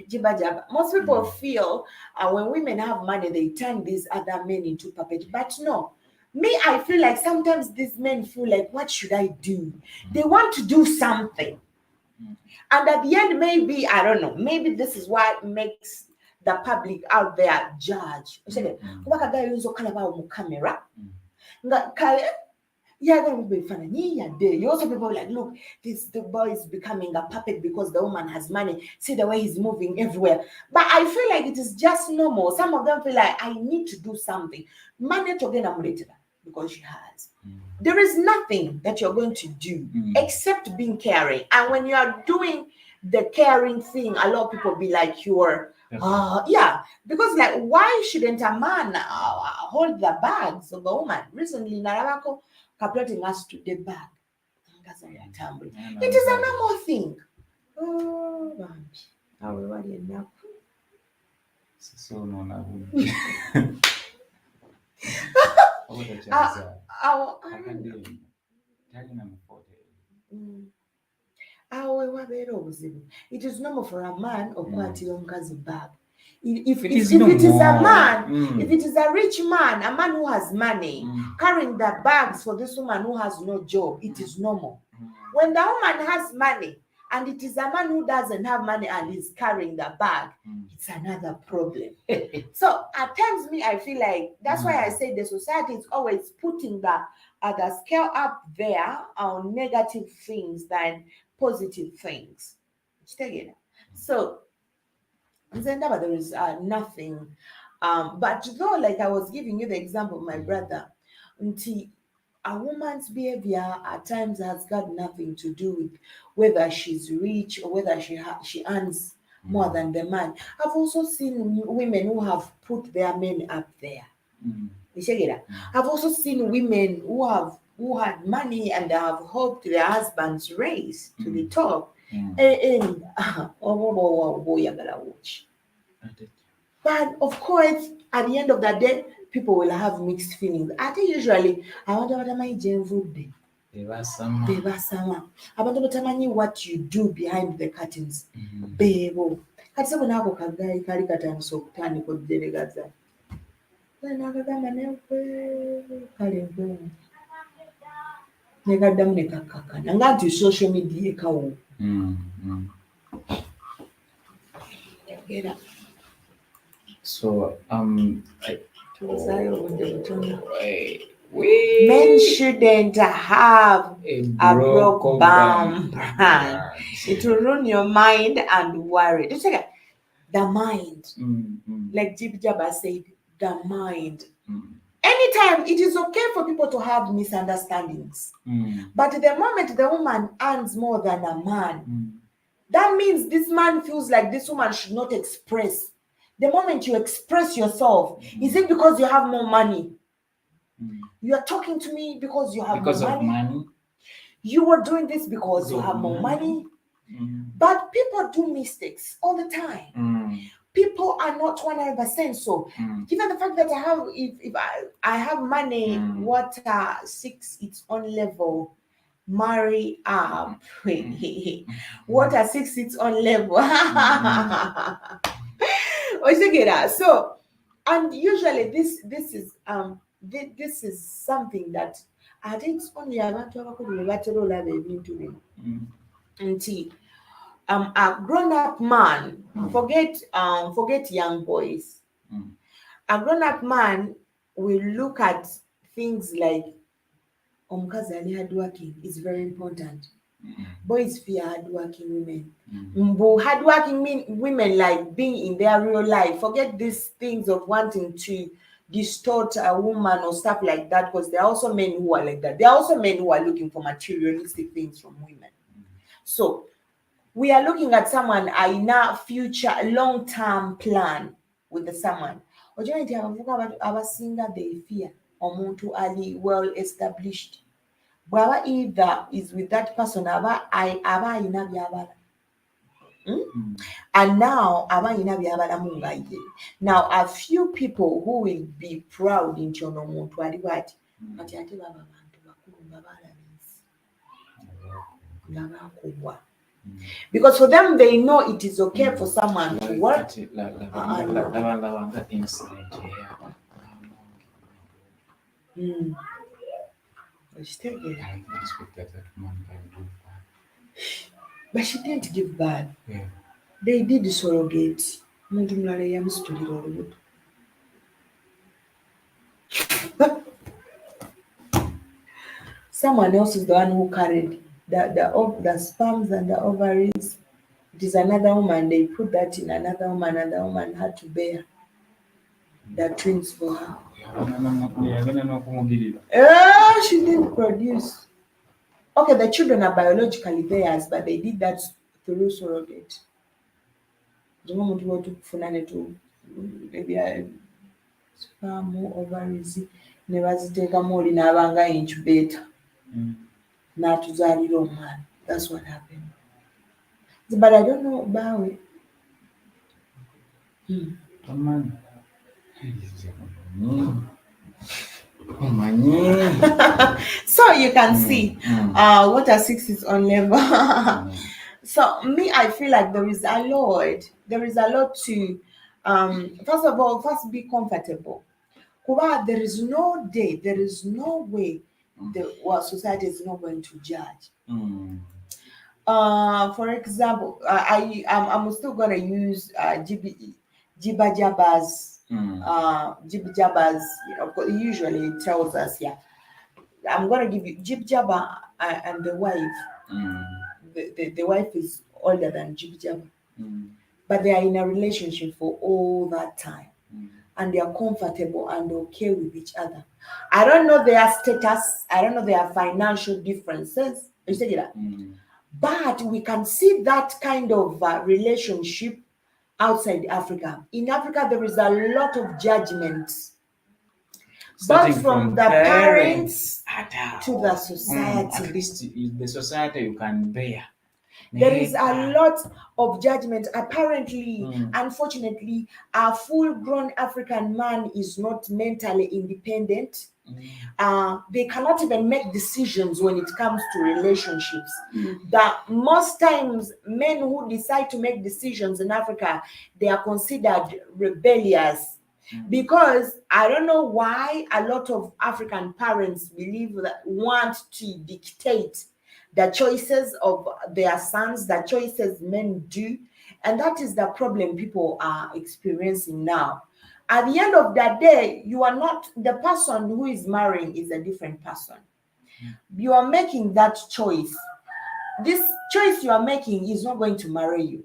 jibba jabba. Most people feel when women have money, they turn these other men into puppets. But no. Me, I feel like sometimes these men feel like, what should I do? They want to do something. And at the end, maybe, I don't know, maybe this is what makes the public out there judge. Camera. You also people like, look, the boy is becoming a puppet because the woman has money. See the way he's moving everywhere. But I feel like it is just normal. Some of them feel like, I need to do something. Money to get because she has. There is nothing that you're going to do except being caring. And when you are doing the caring thing, a lot of people be like, you're because like, why shouldn't a man hold the bags of a woman? Recently, Narabako calculating us to the bag. It is a normal thing. Oh, man. So no, it is normal for a man okukwatira omukazi bag. If it is a man, if it is a rich man, a man who has money, carrying the bags for this woman who has no job, it is normal. When the woman has money and it is a man who doesn't have money and is carrying the bag, it's another problem. So at times, me, I feel like that's why I say the society is always putting the scale up there on negative things than positive things. So there is nothing. But though, like I was giving you the example of my brother, a woman's behavior at times has got nothing to do with whether she's rich or whether she earns more than the man. I've also seen women who have put their men up there. I've also seen women who had money and have helped their husbands raise to the top. But of course, at the end of the day, people will have mixed feelings. I think usually, I wonder what am I doing. Abantu batamanyi what you do behind the curtains. Bebo. Kati sebo nako kagayi kali katandise okutandika oddelegaza. Nakagamba kale nkwe. Negaddamu ne kakkakana. Nga nti social media ekawo. So men shouldn't have a broke brand. It will ruin your mind and worry. Just like the mind, like Jib Jabba said, the mind. Anytime it is okay for people to have misunderstandings, but the moment the woman earns more than a man, that means this man feels like this woman should not express. The moment you express yourself, is it because you have more money? You are talking to me because you have more money. You are doing this because you have more money. But people do mistakes all the time. People are not 100%. So, given the fact that I have, if I have money, water seeks its own level, marry up. Water 6 its own level. So, and usually this is something that I think it's only abantu abakulu be batera olaba ebintu bino nti a grown-up man, forget young boys. A grown-up man will look at things like omukazi ali hardworking is very important. Boys fear hardworking women. Hardworking women like being in their real life. Forget these things of wanting to distort a woman or stuff like that, because there are also men who are like that. There are also men who are looking for materialistic things from women. So we are looking at someone in a future long-term plan with the someone. Ojo nti abavuga abasinga they fear omuntu ali well established. Bwaba either is with that person aba ayina byabala. And now aba ayina byabala munga ye. Now a few people who will be proud in chono omuntu ali bwati ati ate baba bantu bakulu nga balabinzi nga bakubwa. Because for them, they know it is okay for someone to work. But she didn't give birth. Yeah. They did surrogate. Someone else is the one who carried the sperms and the ovaries. It is another woman. They put that in another woman, and the woman had to bear the twins for her. She didn't produce. Okay, the children are biologically theirs, but they did that through surrogate. Sperm, ovaries, nebaziteekamu oli n'abanga incubator. N'atuzaalira omwana. That's what happened. But I don't know about it. So you can see water 6 is on level. So me, I feel like there is a lot to first of all, be comfortable. Kuba, there is no day, there is no way the society is not going to judge. For example, I'm still gonna use Jiba Jabba's Jib Jabba's, usually it tells us, I'm gonna give you Jib Jabba and the wife. The wife is older than Jib Jabba, but they are in a relationship for all that time, and they are comfortable and okay with each other. I don't know their status, I don't know their financial differences, but we can see that kind of relationship outside Africa. In Africa, there is a lot of judgment, but from the parents to the society. At least the society you can bear. There is a lot of judgment. Apparently, unfortunately, a full-grown African man is not mentally independent. They cannot even make decisions when it comes to relationships. That most times men who decide to make decisions in Africa, they are considered rebellious. Because I don't know why a lot of African parents want to dictate the choices of their sons, the choices men do. And that is the problem people are experiencing now. At the end of the day, you are not, the person who is marrying is a different person. You are making that choice. This choice you are making is not going to marry you.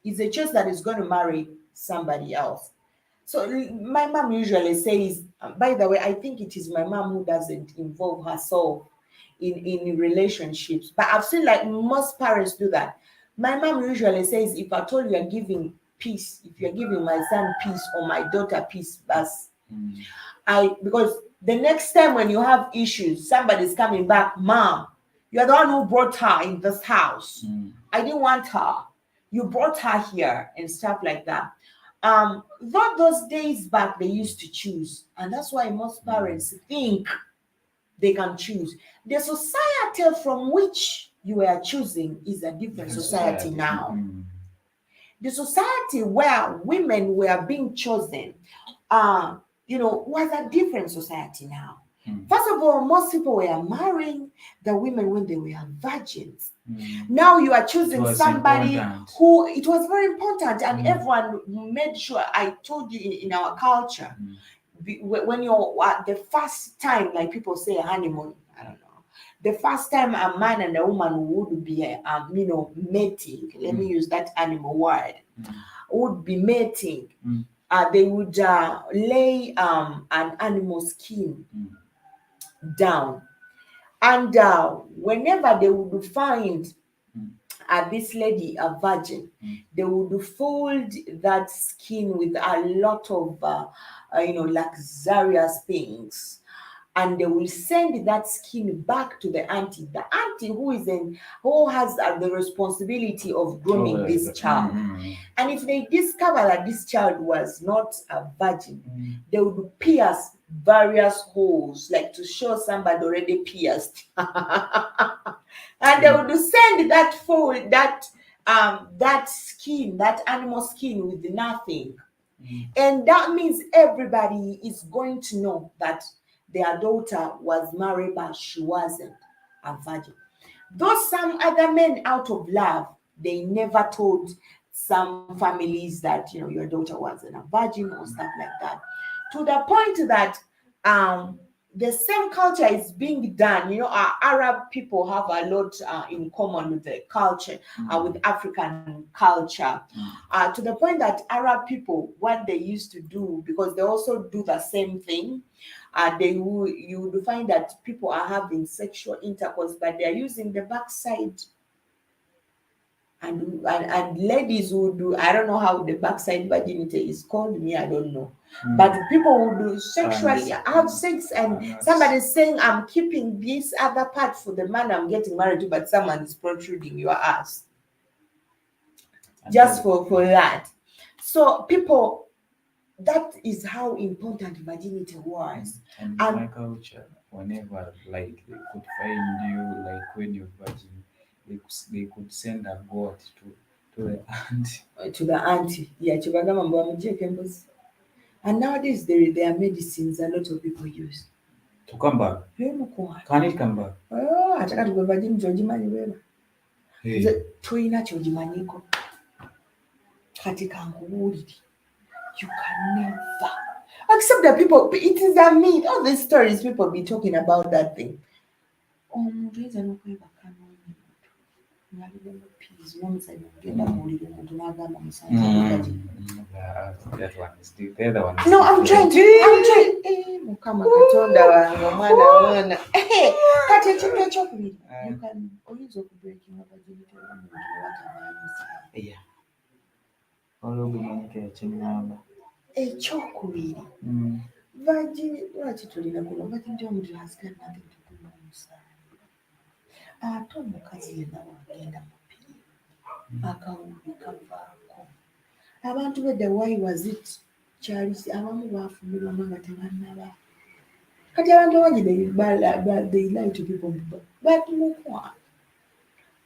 It's a choice that is going to marry somebody else. So my mom usually says, by the way, I think it is my mom who doesn't involve herself in relationships. But I've seen like most parents do that. My mom usually says, if at all you are giving peace, if you're giving my son peace or my daughter peace, because the next time when you have issues, somebody's coming back, Mom, you're the one who brought her in this house. I didn't want her. You brought her here and stuff like that. Those days back, they used to choose. And that's why most parents think they can choose. The society from which you are choosing is a different society now. The society where women were being chosen, was a different society now. First of all, most people were marrying the women when they were virgins. Now you are choosing somebody important. who, it was very important, and everyone made sure. I told you in our culture, when you're the first time, like people say, honeymoon, I don't know. The first time a man and a woman would be, mating. Let me use that animal word. Would be mating. They would lay an animal skin down, and whenever they would find this lady a virgin, they would fold that skin with a lot of luxurious things, and they will send that skin back to the auntie, who has the responsibility of grooming this child. And if they discover that this child was not a virgin, they would pierce various holes, like to show somebody already pierced. And they would send that fold, that skin, that animal skin, with nothing. And that means everybody is going to know that their daughter was married, but she wasn't a virgin. Though some other men, out of love, they never told some families that your daughter wasn't a virgin or stuff like that. To the point that the same culture is being done. Our Arab people have a lot in common with the culture, with African culture, to the point that Arab people, what they used to do, because they also do the same thing, you would find that people are having sexual intercourse, but they are using the backside. And ladies would do, I don't know how the backside virginity is called, me, I don't know. But people would do sexually have sex, and somebody's saying, I'm keeping this other part for the man I'm getting married to, but someone is protruding your ass. Just for that. So people, that is how important virginity was. And in my culture, whenever like they could find you, like when you're virgin, they could send a goat to the auntie. To the auntie, yeah. And nowadays there are medicines a lot of people use To come back. Can it come back? Atakati kwe virgin chojimanyi wewe. Nze toyina kyogimanyiko. Kati kankubuulire. You can never. Except that people, it is a myth. All these stories people be talking about that thing. Omuntu yinza n'okwebaka n'omuntu. Ng'alina peas, n'omusajja agenda kuwulira omuntu n'agamba omusajja. That one is the other one. No, I'm trying. Mukama Katonda wange omwana wona. Kati ekintu ekyokubiri, you can oyinza okubreakinga virginity y'omuntu watamanyiza. Yeah. Olw'ogumanyika ekinnamba. Ekyokubiri, virgin, lwaki tulina kuno virginity y'omuntu has got nothing to do n'omusango. Ate omukazi yenna wagenda mu piri, akawumbi kavaako. Abantu bedda why was it kyali abamu baafumirwamu nga tebannaba. Kati abantu bangi they lie to people, but mukwa.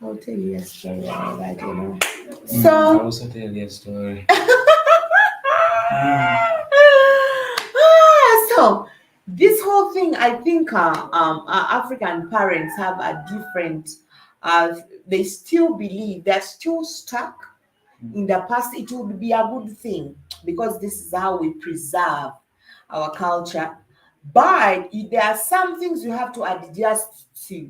I'll tell you a story about So I'll also tell you a story. So this whole thing, I think African parents have a different, they still believe, they're still stuck in the past. It would be a good thing because this is how we preserve our culture. But there are some things you have to adjust to.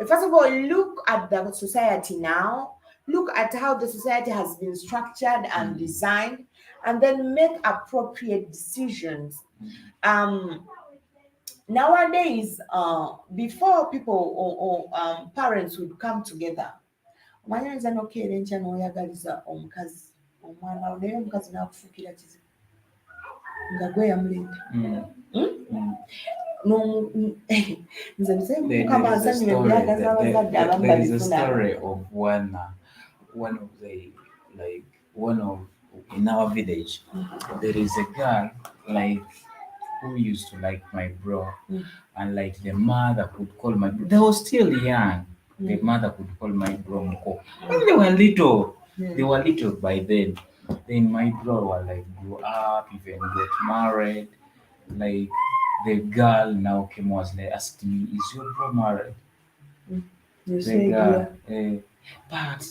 First of all, look at the society now. Look at how the society has been structured and designed, and then make appropriate decisions. Nowadays, before people or parents would come together, omanyiza n'okeera enkya n'oyagaliza omukazi omwana wo naye omukazi n'akufuukira kizibu nga gwe yamuleeta. Nze bize mukama azannyira ebyagaza abazadde abamu There is a babifuna. story of one of in our village. There is a girl, like who used to like my bro, Mm. and like the mother could call my bro. They were still young. The mother could call my bro Mko. When they were little, they were little by then. Then my bro was like grew up, even got married. Like the girl now came was like asking me, "Is your bro married?" You The say, girl, yeah. but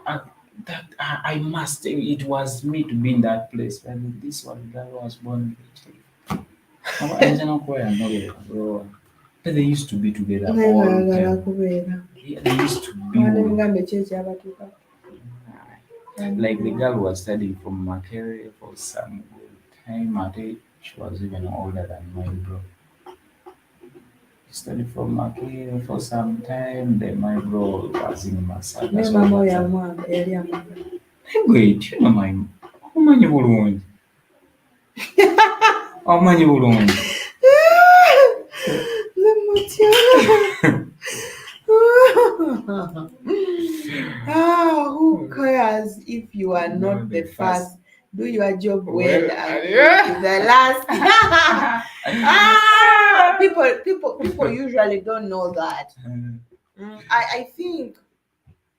uh, that I must. It was me to be in that place. And this one girl was born. I don't know where I'm not bro. But they used to be together Naye all the ng'ayagala time. kubeera. Yeah, they used to be Abadde with. mugambe ki ekyabatuuka. Like the girl was studying from Makerere for some good time. I think she was even older than my bro. Studied from Makerere for some time. Then my bro was in Masaka. Naye So maama oyo that time. yali amwagala. Wait, you know my omanyi bulungi. Omanyi bulungi. Nze mutya. Who cares if you are not the first? Do your job well and you will be the last. People usually don't know that. I think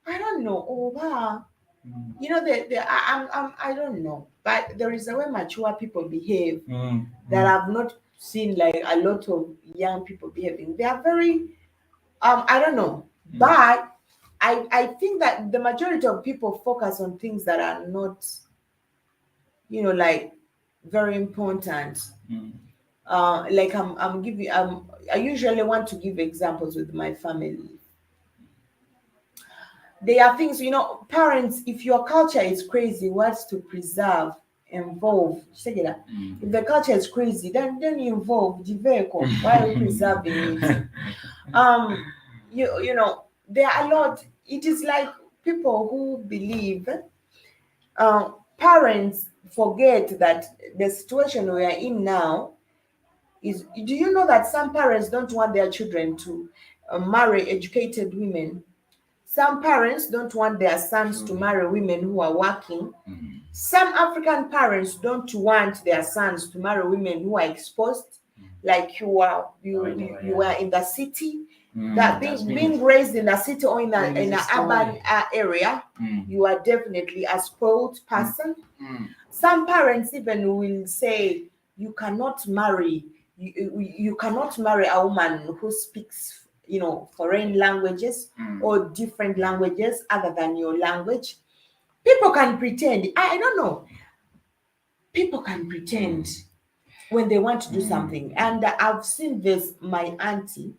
I don't know. Oh wow. You know, I don't know, but there is a way mature people behave that I've not seen like a lot of young people behaving. They are very I don't know, but I think that the majority of people focus on things that are not, like very important. Like I'm giving I usually want to give examples with my family. There are things, parents, if your culture is crazy, what's to preserve, involve. Check it out. If the culture is crazy, then you involve the vehicle. Why are you preserving it? There are a lot. It is like people who believe parents forget that the situation we are in now is. Do you know that some parents don't want their children to marry educated women? Some parents don't want their sons to marry women who are working. Some African parents don't want their sons to marry women who are exposed, like you were in the city, that being raised in a city or in an urban area, you are definitely a spoiled person. Some parents even will say you cannot marry you cannot marry a woman who speaks foreign languages or different languages other than your language. People can pretend. I don't know. People can pretend when they want to do something, and I've seen this. My auntie,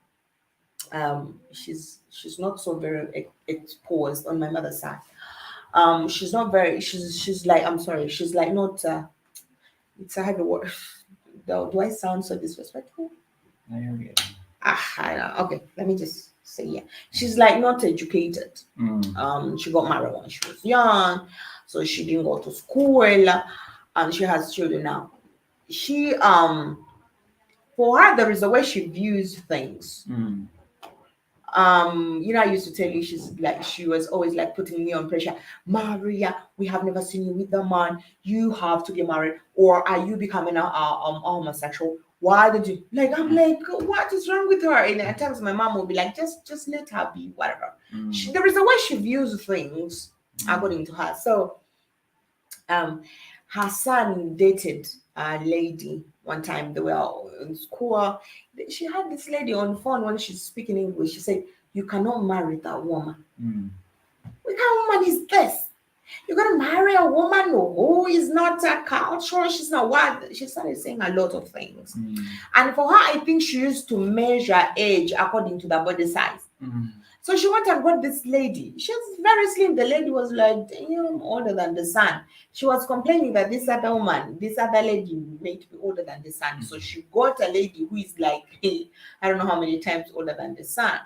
she's not so very exposed on my mother's side. She's not very. She's like, I'm sorry. She's like not. It's a heavy word. Do I sound so disrespectful? I know. Okay, let me just say, yeah. She's like not educated. She got married when she was young, so she didn't go to school, and she has children now. She for her there is a way she views things. I used to tell you she was always like putting me on pressure. Maria, we have never seen you with a man. You have to get married, or are you becoming a homosexual? Why did you like? I'm like, what is wrong with her? And at times my mom will be like, just let her be, whatever. There is a way she views things according to her. So, her son dated a lady one time. They were in school. She had this lady on the phone when she's speaking English. She said, "You cannot marry that woman." What kind of woman is this? You're gonna marry a woman who is not a cultural, she's not what? She started saying a lot of things. And for her, I think she used to measure age according to the body size. So she went and got this lady. She was very slim. The lady was like, damn, older than the sun. She was complaining that this other woman, this other lady made to be older than the sun. So she got a lady who is like, I don't know how many times older than the sun.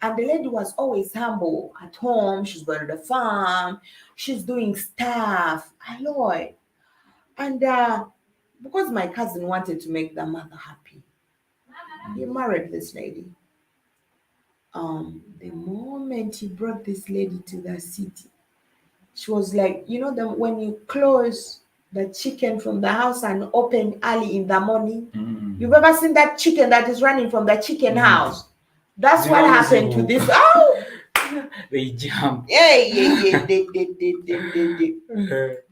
And the lady was always humble at home. She's going to the farm. She's doing stuff a lot. And because my cousin wanted to make the mother happy, he married this lady. The moment he brought this lady to the city, she was like, when you close the chicken from the house and open early in the morning. Mm. You've ever seen that chicken that is running from the chicken house? That's They what always happened to walk. this. Oh, They jump. yeah.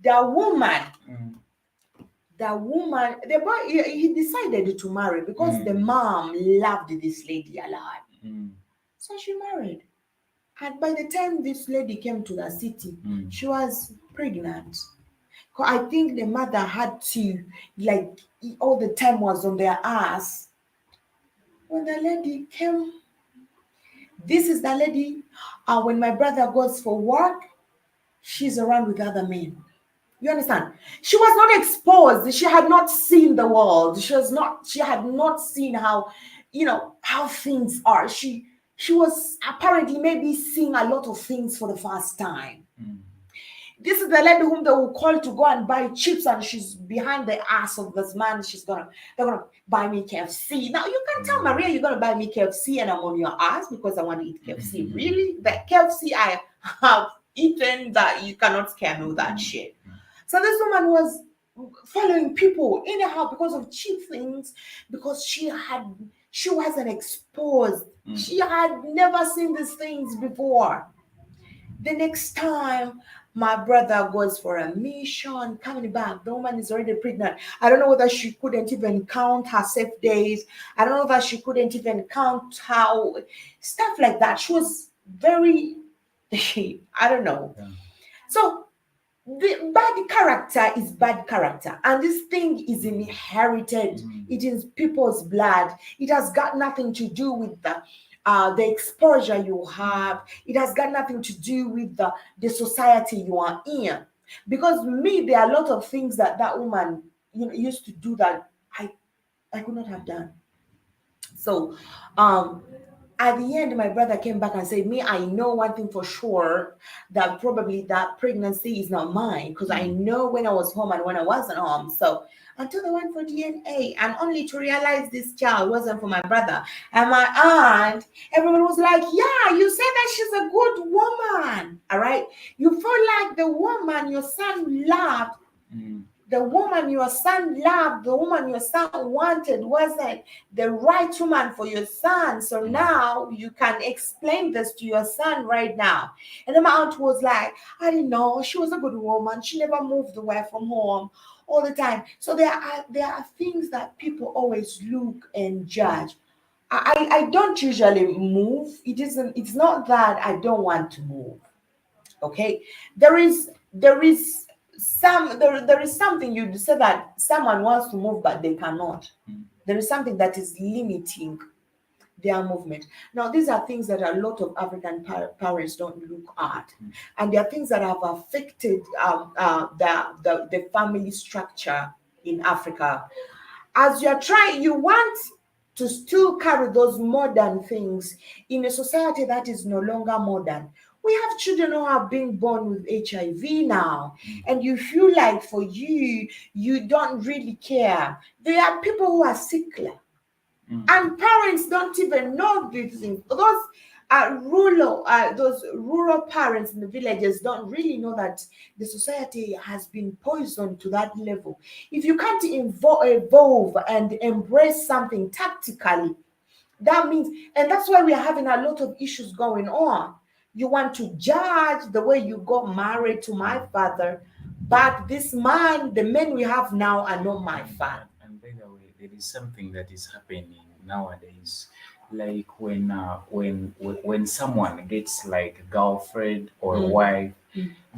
The woman, Mm. the boy, he decided to marry because the mom loved this lady a lot. Mm. So she married. And by the time this lady came to the city, she was pregnant. I think the mother had to, like, all the time was on their ass. When the lady came, this is the lady, when my brother goes for work, she's around with other men. You understand? She was not exposed. She had not seen the world. She had not seen how, how things are. She was apparently maybe seeing a lot of things for the first time. This is the lady whom they will call to go and buy chips, and she's behind the ass of this man. They're gonna buy me KFC. Now you can tell Maria you're gonna buy me KFC, and I'm on your ass because I want to eat KFC. Really, the KFC I have eaten, that you cannot scare me with that shit. So this woman was following people anyhow because of cheap things, because she wasn't exposed. She had never seen these things before. The next time my brother goes for a mission, coming back, the woman is already pregnant. I don't know whether she couldn't even count her safe days. I don't know whether she couldn't even count how, stuff like that. She was very, I don't know. Yeah. So the bad character is bad character, and this thing is inherited. It is people's blood. It has got nothing to do with the exposure you have. It has got nothing to do with the society you are in. Because me, there are a lot of things that woman used to do that I could not have done. So at the end, my brother came back and said, me, I know one thing for sure, that probably that pregnancy is not mine, because I know when I was home and when I wasn't home. So until they went for DNA, and only to realize this child wasn't for my brother. And my aunt, everyone was like, yeah, you said that she's a good woman. All right. You feel like the woman your son loved, the woman your son loved, the woman your son wanted wasn't the right woman for your son. So now you can explain this to your son right now. And the aunt was like, I didn't know. She was a good woman. She never moved away from home all the time. So there are things that people always look and judge. I don't usually move. It's not that I don't want to move. Okay. There is something you say that someone wants to move but they cannot. There is something that is limiting their movement. Now these are things that a lot of African parents don't look at, and they are things that have affected the family structure in Africa. As you want to still carry those modern things in a society that is no longer modern. We have children who have been born with HIV now, and you feel like for you don't really care. There are people who are sickler, and parents don't even know these things. Those rural parents in the villages don't really know that the society has been poisoned to that level. If you can't evolve and embrace something tactically, that means, and that's why we are having a lot of issues going on. You want to judge the way you got married to my father, but this man, the men we have now are not my father. And by the way, there is something that is happening nowadays. Like when someone gets like a girlfriend or a wife,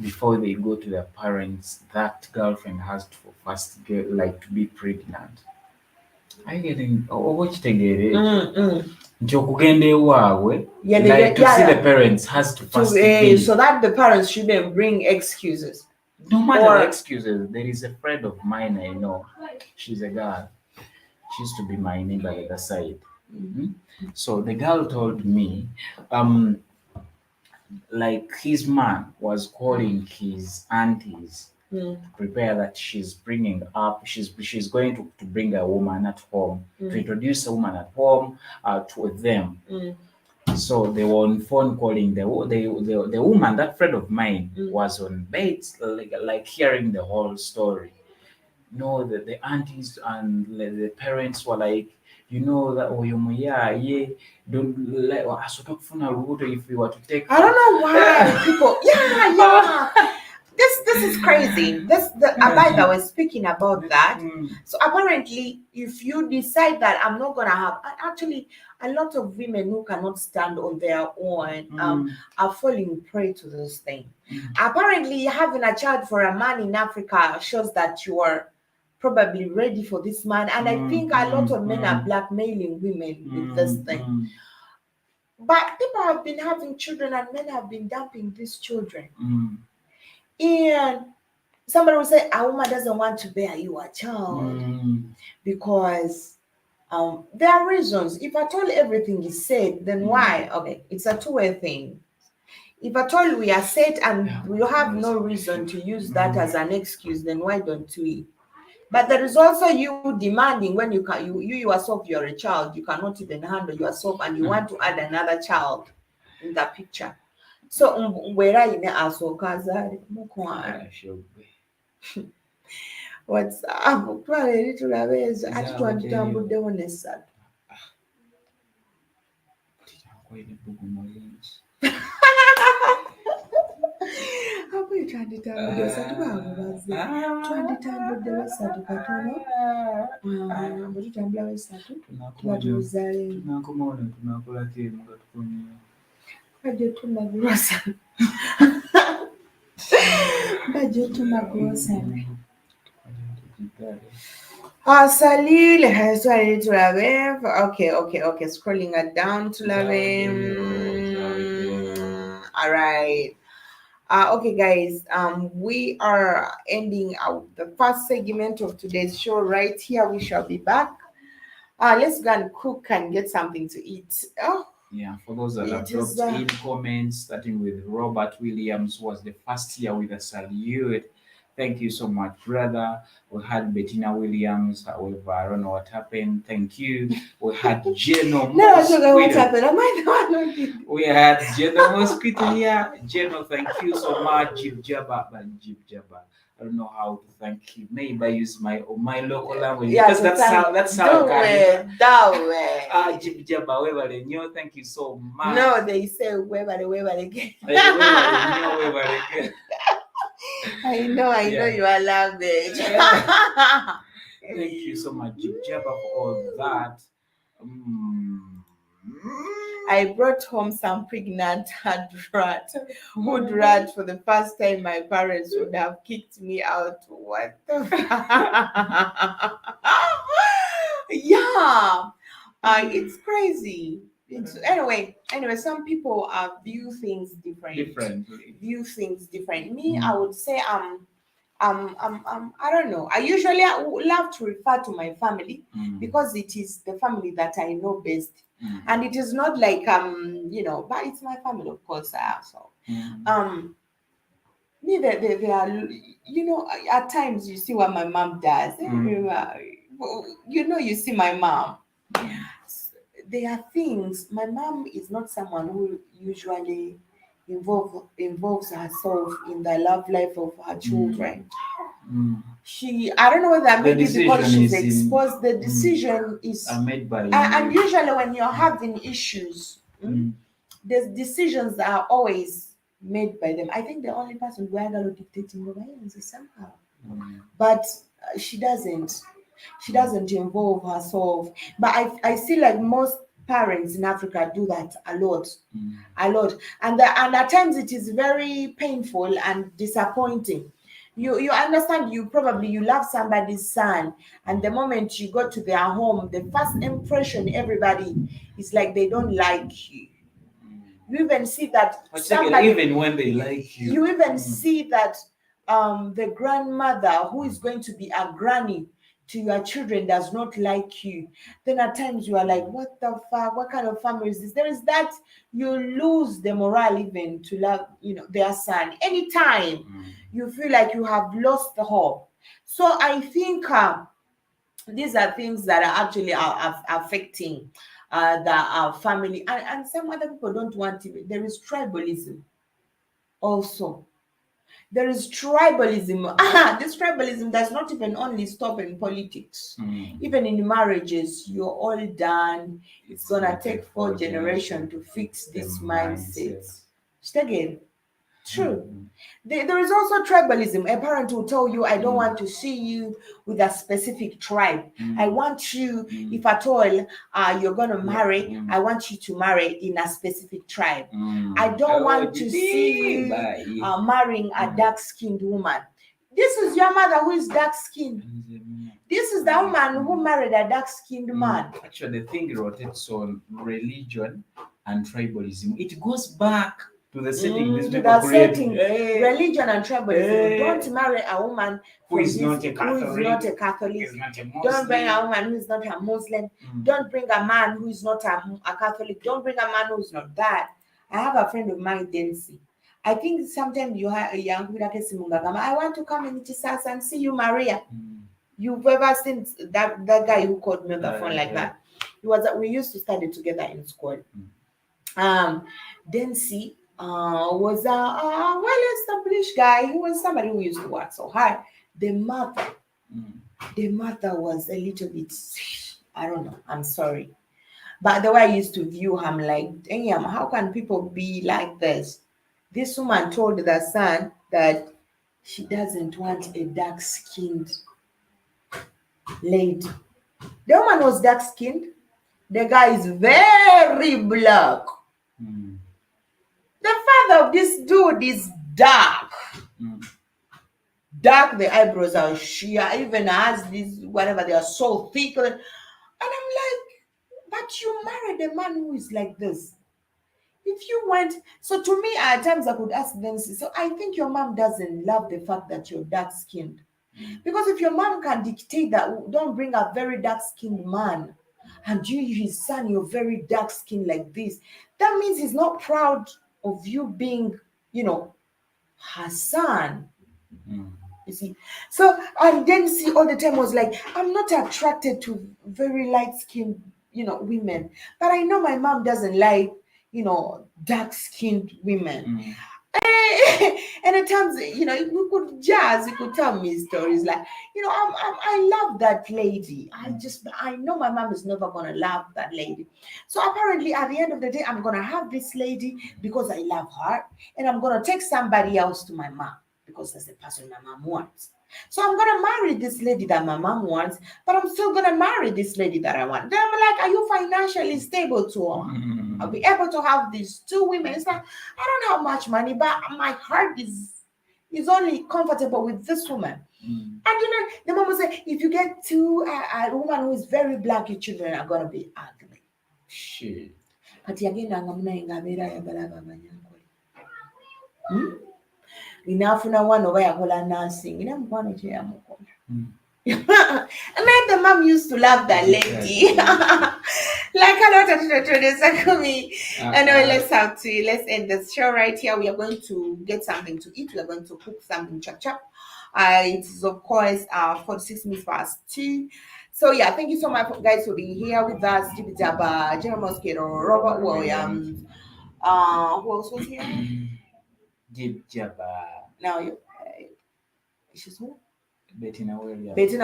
before they go to their parents, that girlfriend has to first get like to be pregnant. I getting what nti okugenda ewaabwe, like to see the parents has to first be, so that the parents shouldn't bring excuses. no matter the excuses. There is a friend of mine I know. She's a girl. She used to be my neighbor at the other side. So the girl told me, like his man was calling his aunties to prepare that she's bringing up, she's going to bring a woman at home, to introduce a woman at home to them. So they were on phone calling the woman. That friend of mine was on bed, like hearing the whole story. No, the aunties and the parents were like, you know that oh yeah, don't let asotokufuna rubuto if we were to take I don't know why people. Yeah. This is crazy. By the way, speaking about that. So apparently, if you decide that I'm not gonna have, actually, a lot of women who cannot stand on their own are falling prey to this thing. Apparently, having a child for a man in Africa shows that you are probably ready for this man, and I think a lot of men are blackmailing women with this thing. But people have been having children, and men have been dumping these children. And somebody will say, a woman doesn't want to bear you a child because there are reasons. If at all everything is said, then why? Okay, it's a two-way thing. If at all we are set and we have no reason to use that as an excuse, then why don't we? But there is also you demanding when you yourself, you're a child, you cannot even handle yourself, and you want to add another child in the picture. So where are you now? What's up? Twaleri tulabeeza ati twanditambuddewo n'essatu. Abayi twanditambuddewo essatu baamubaze. Twanditambuddewo essatu katono. Bwe tutambulawo essatu tuba tuzaaleemu. Bajja otunagulwasa. Bajja otunagulwasana. Salil has already to Lave. Okay. Scrolling it down to Lave. All right. Okay, guys. We are ending the first segment of today's show right here. We shall be back. Let's go and cook and get something to eat. Oh. Yeah, for those that have dropped in comments, starting with Robert Williams, was the first year with a salute. Thank you so much, brother. We had Bettina Williams. However, I don't know what happened. Thank you. We had Geno Mosquito. No, I don't know what happened. Am I the one who did? We had Geno Mosquito here. Geno, thank you so much. Jib Jabba. I don't know how to thank you. Maybe I use my local language. Yeah, because that's how that way. Jib Jabba, webale nyo. Thank you so much. No, they say webale again. Webale again. I know you are language. Thank you so much, Jib Jabba, for all that. I brought home some pregnant wood rat for the first time. My parents would have kicked me out. What the yeah. It's crazy. Anyway, some people view things differently. Me, I would say I don't know. I usually love to refer to my family because it is the family that I know best. And it is not like but it's my family, of course. Me, they are, at times you see what my mom does. You see my mom. There are things. My mom is not someone who usually involves herself in the love life of her children. I don't know whether maybe because she's exposed, the decision is made by and usually when you're having issues, the decisions are always made by them. I think the only person who are dictating is somehow, but she doesn't involve herself. But I see like most parents in Africa do that a lot, and at times it is very painful and disappointing. You understand, you love somebody's son, and the moment you go to their home, the first impression everybody is like they don't like you. You even see that even when they like you. You even see that the grandmother who is going to be a granny to your children does not like you. Then at times you are like, what the fuck? What kind of family is this? There is that you lose the morale even to love, their son. Anytime you feel like you have lost the hope. So I think these are things that are actually affecting the family, and some other people don't want it. There is tribalism also. There is tribalism. This tribalism does not even only stop in politics. Even in marriages, you're all done. It's gonna take 4 generations to fix this mindset. Just again, true. There is also tribalism. A parent will tell you, I don't want to see you with a specific tribe. I want you, if at all you're going to marry, I want you to marry in a specific tribe. I don't want to see you marrying a dark-skinned woman. This is your mother who is dark-skinned. This is the woman who married a dark-skinned man. Actually, the thing rotates on religion and tribalism. It goes back to the setting. To the setting, religion and tribalism. Don't marry a woman who is not a Catholic. Don't bring a woman who is not a Muslim. Don't bring a man who is not a Catholic. Don't bring a man who is not that. I have a friend of mine, Densi. I think sometimes you have a young people like I want to come in Jesus and see you, Maria. You've ever seen that guy who called me on the phone like that? We used to study together in school. Densi was a well-established guy. He was somebody who used to work so hard. The mother was a little bit, I don't know, I'm sorry. But the way I used to view him, like, damn, how can people be like this? This woman told the son that she doesn't want a dark-skinned lady. The woman was dark-skinned. The guy is very black. The father of this dude is dark. Dark, the eyebrows are sheer, even has these, whatever, they are so thick. And I'm like, but you married a man who is like this. If you went, so to me, at times I could ask them, so I think your mom doesn't love the fact that you're dark-skinned. Because if your mom can dictate that, don't bring a very dark-skinned man, and you, his son, you're very dark-skinned like this, that means he's not proud of you being, her son. You see, so I then see all the time was like, I'm not attracted to very light-skinned, women, but I know my mom doesn't like, dark-skinned women. And at times, we could tell me stories like, I love that lady. I know my mom is never going to love that lady. So apparently at the end of the day, I'm going to have this lady because I love her. And I'm going to take somebody else to my mom because that's the person my mom wants. So I'm going to marry this lady that my mom wants, but I'm still going to marry this lady that I want. Then I'm like, are you financially stable to her? I'll be able to have these two women. It's like, I don't have much money, but my heart is only comfortable with this woman. And the mom will say, if you get to a woman who is very black, your children are going to be ugly. Shit. But again, inafuna one over yakola nursing mukwano kye yamukola. And then the mom used to love that lady. Like a lot of anyway, let's end this show right here. We are going to get something to eat. We are going to cook something chop. It is of course 46 minutes past 2. So yeah, thank you so much guys for being here with us. Jibitaba, General Mosquito, Robert Williams. Who else was here? Now you, she's who? Bettina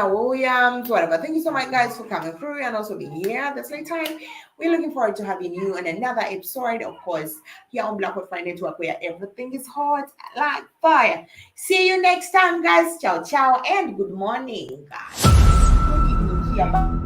Williams, whatever. Thank you so much, guys, for coming through and also being here at this late time. We're looking forward to having you in another episode, of course, here on Black Fire Network, where everything is hot like fire. See you next time, guys. Ciao, ciao, and good morning, guys. Good evening here.